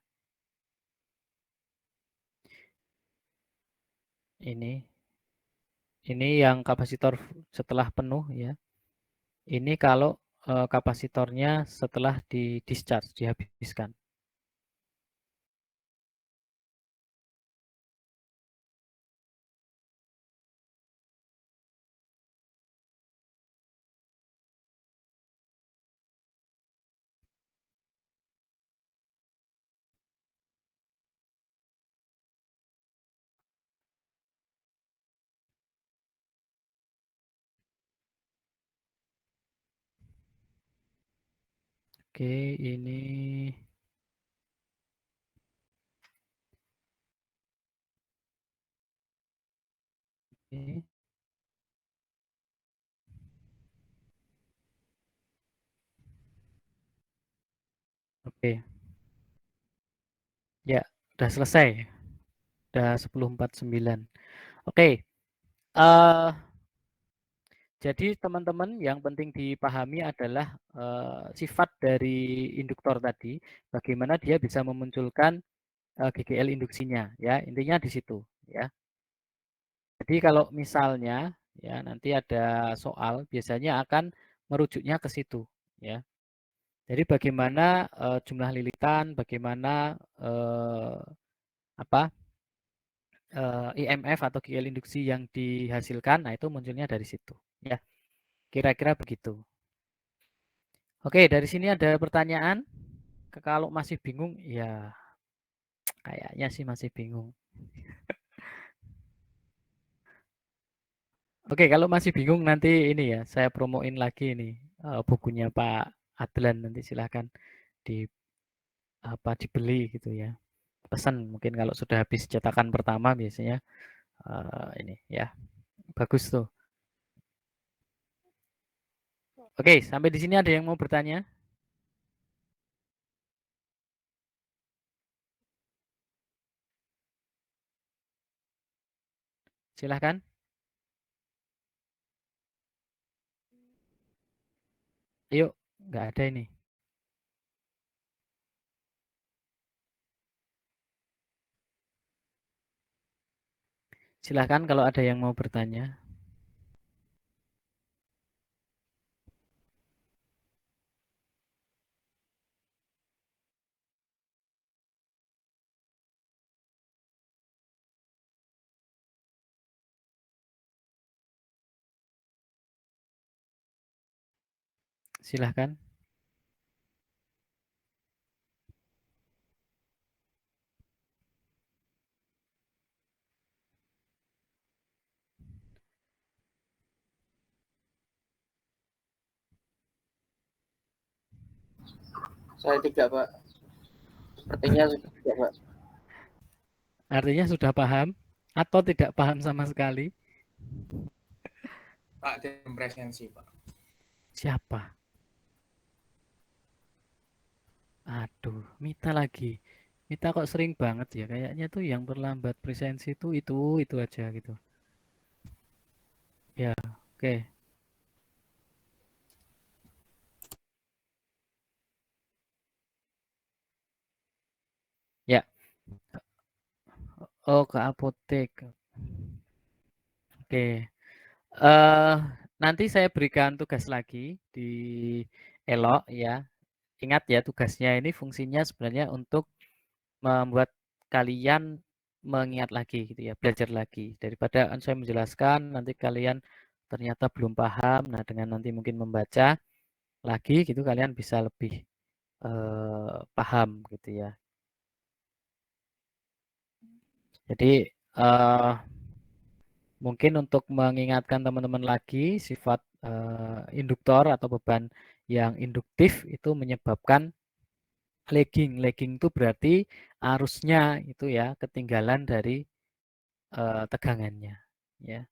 Ini yang kapasitor setelah penuh ya. Ini kalau kapasitornya setelah di discharge, dihabiskan. Oke, ini oke. Ya, udah selesai. Udah 10.49. Oke. Jadi teman-teman yang penting dipahami adalah sifat dari induktor tadi, bagaimana dia bisa memunculkan GGL induksinya ya, intinya di situ ya. Jadi kalau misalnya ya nanti ada soal biasanya akan merujuknya ke situ ya. Jadi bagaimana jumlah lilitan, bagaimana IMF atau GGL induksi yang dihasilkan, nah itu munculnya dari situ ya. Kira-kira begitu. Oke, dari sini ada pertanyaan. Kalau masih bingung, ya kayaknya sih masih bingung. Oke, kalau masih bingung nanti ini ya, saya promoin lagi ini bukunya Pak Adlan, nanti silahkan dibeli gitu ya. Pesan mungkin kalau sudah habis cetakan pertama biasanya ini ya. Bagus tuh. Oke, sampai di sini ada yang mau bertanya? Silahkan. Ayo, nggak ada ini. Silahkan kalau ada yang mau bertanya. Silahkan. Saya tidak, Pak. Sepertinya sudah tidak, Pak. Artinya sudah paham atau tidak paham sama sekali? Pak, tim presensi, Pak. Siapa? Aduh, Mita lagi. Mita kok sering banget ya, kayaknya tuh yang terlambat presensi itu aja gitu. Ya, oke. Ya. Oh, ke apotek. Oke. Nanti saya berikan tugas lagi di Elok ya. Ingat ya, tugasnya ini fungsinya sebenarnya untuk membuat kalian mengingat lagi gitu ya, belajar lagi. Daripada saya menjelaskan nanti kalian ternyata belum paham. Nah, dengan nanti mungkin membaca lagi gitu kalian bisa lebih paham gitu ya. Jadi mungkin untuk mengingatkan teman-teman lagi sifat induktor atau beban yang induktif itu menyebabkan lagging. Lagging itu berarti arusnya itu ya ketinggalan dari tegangannya ya.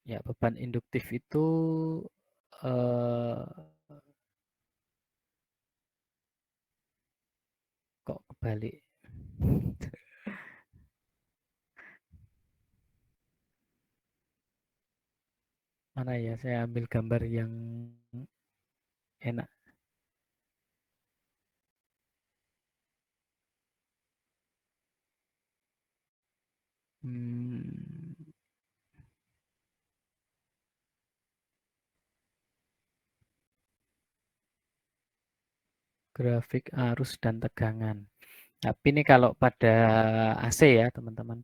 Ya, beban induktif itu kok kebalik. Mana ya, saya ambil gambar yang enak. Grafik arus dan tegangan. Tapi ini kalau pada AC ya, teman-teman.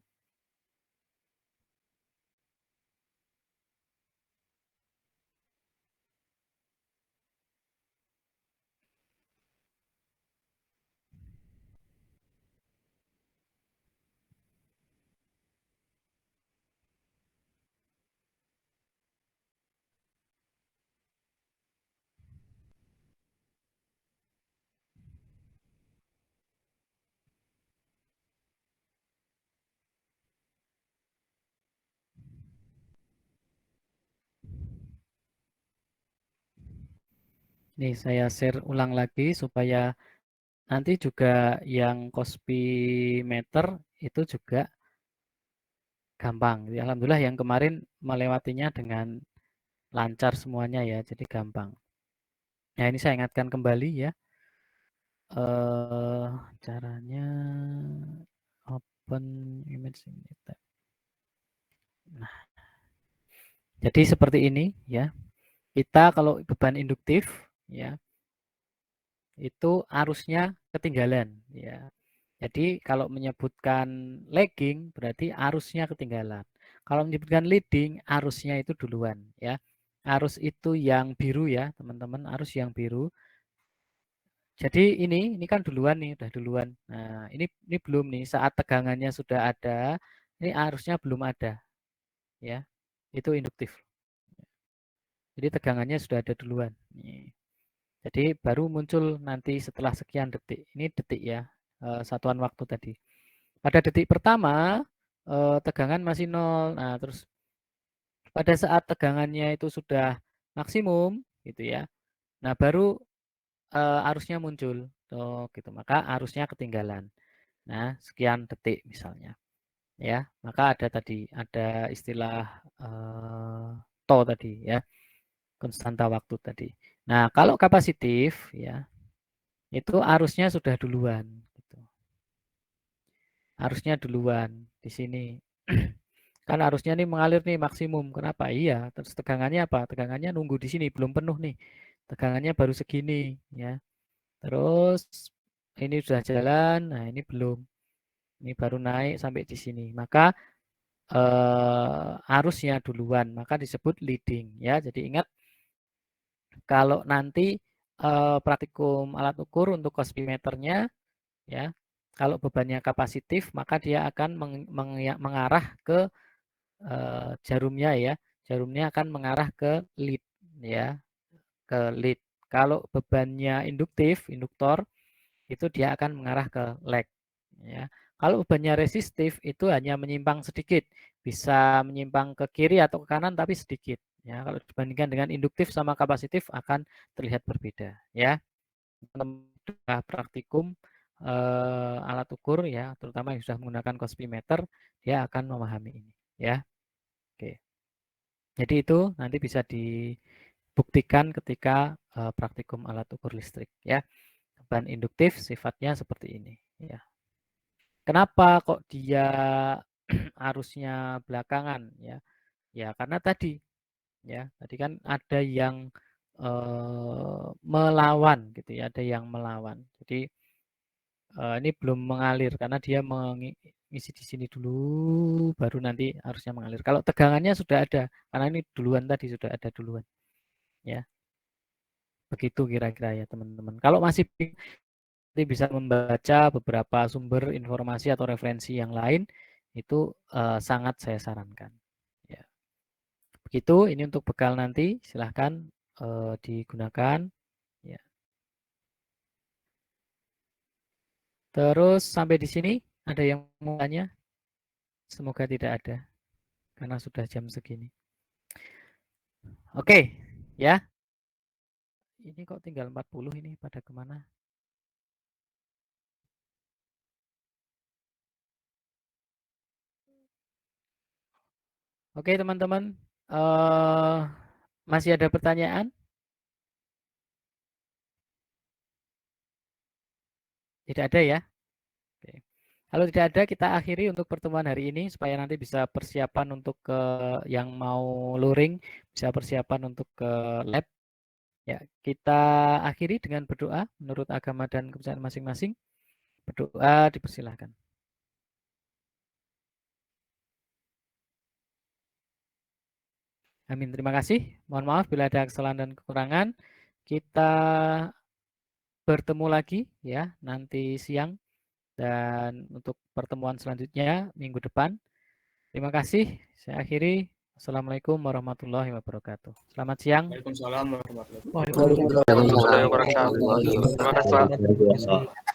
Nih saya share ulang lagi supaya nanti juga yang meter itu juga gampang. Alhamdulillah yang kemarin melewatinya dengan lancar semuanya ya, jadi gampang. Nah ini saya ingatkan kembali ya. Caranya open image ini. Nah, jadi seperti ini ya. Kita kalau beban induktif ya itu arusnya ketinggalan ya. Jadi kalau menyebutkan lagging berarti arusnya ketinggalan. Kalau menyebutkan leading arusnya itu duluan ya. Arus itu yang biru ya teman-teman, arus yang biru. Jadi ini kan duluan nih, udah duluan. Nah ini belum nih, saat tegangannya sudah ada, ini arusnya belum ada ya. Itu induktif. Jadi tegangannya sudah ada duluan. Jadi baru muncul nanti setelah sekian detik. Ini detik ya, satuan waktu tadi. Pada detik pertama tegangan masih 0. Nah, terus pada saat tegangannya itu sudah maksimum gitu ya. Nah, baru arusnya muncul. Tuh, gitu. Maka arusnya ketinggalan. Nah, sekian detik misalnya. Ya, maka ada istilah TO tadi ya, konstanta waktu tadi. Nah, kalau kapasitif ya, itu arusnya sudah duluan gitu. Arusnya duluan di sini. Kan arusnya nih mengalir nih maksimum. Kenapa? Iya, terus tegangannya apa? Tegangannya nunggu di sini, belum penuh nih. Tegangannya baru segini ya. Terus ini sudah jalan, nah ini belum. Ini baru naik sampai di sini. Maka arusnya duluan, maka disebut leading ya. Jadi ingat kalau nanti praktikum alat ukur untuk cosimeternya ya, kalau bebannya kapasitif maka dia akan mengarah ke jarumnya ya. Jarumnya akan mengarah ke lead ya, ke lead. Kalau bebannya induktor itu dia akan mengarah ke lag ya. Kalau bebannya resistif itu hanya menyimpang sedikit, bisa menyimpang ke kiri atau ke kanan tapi sedikit ya. Kalau dibandingkan dengan induktif sama kapasitif akan terlihat berbeda ya. Praktikum alat ukur ya, terutama yang sudah menggunakan cosimeter, dia akan memahami ini ya. Oke. Jadi itu nanti bisa dibuktikan ketika praktikum alat ukur listrik ya. Beban induktif sifatnya seperti ini ya. Kenapa kok dia arusnya belakangan ya? Ya karena tadi ya, tadi kan ada yang melawan gitu ya, ada yang melawan. Jadi ini belum mengalir karena dia mengisi di sini dulu, baru nanti harusnya mengalir. Kalau tegangannya sudah ada, karena ini duluan tadi sudah ada duluan. Ya, begitu kira-kira ya teman-teman. Kalau masih nanti bisa membaca beberapa sumber informasi atau referensi yang lain, itu sangat saya sarankan. Ya. Begitu, ini untuk bekal nanti, silahkan digunakan. Ya. Terus sampai di sini, ada yang mau tanya? Semoga tidak ada, karena sudah jam segini. Oke, ya. Ini kok tinggal 40 ini, pada kemana? Oke teman-teman, masih ada pertanyaan? Tidak ada ya? Oke. Kalau tidak ada, kita akhiri untuk pertemuan hari ini supaya nanti bisa persiapan untuk ke yang mau luring, bisa persiapan untuk ke lab. Ya, kita akhiri dengan berdoa menurut agama dan kepercayaan masing-masing. Berdoa dipersilahkan. Amin. Terima kasih. Mohon maaf bila ada kesalahan dan kekurangan. Kita bertemu lagi ya nanti siang dan untuk pertemuan selanjutnya minggu depan. Terima kasih. Saya akhiri. Assalamualaikum warahmatullahi wabarakatuh. Selamat siang. Waalaikumsalam warahmatullahi wabarakatuh. Waalaikumsalam warahmatullahi wabarakatuh. Terima kasih, Pak.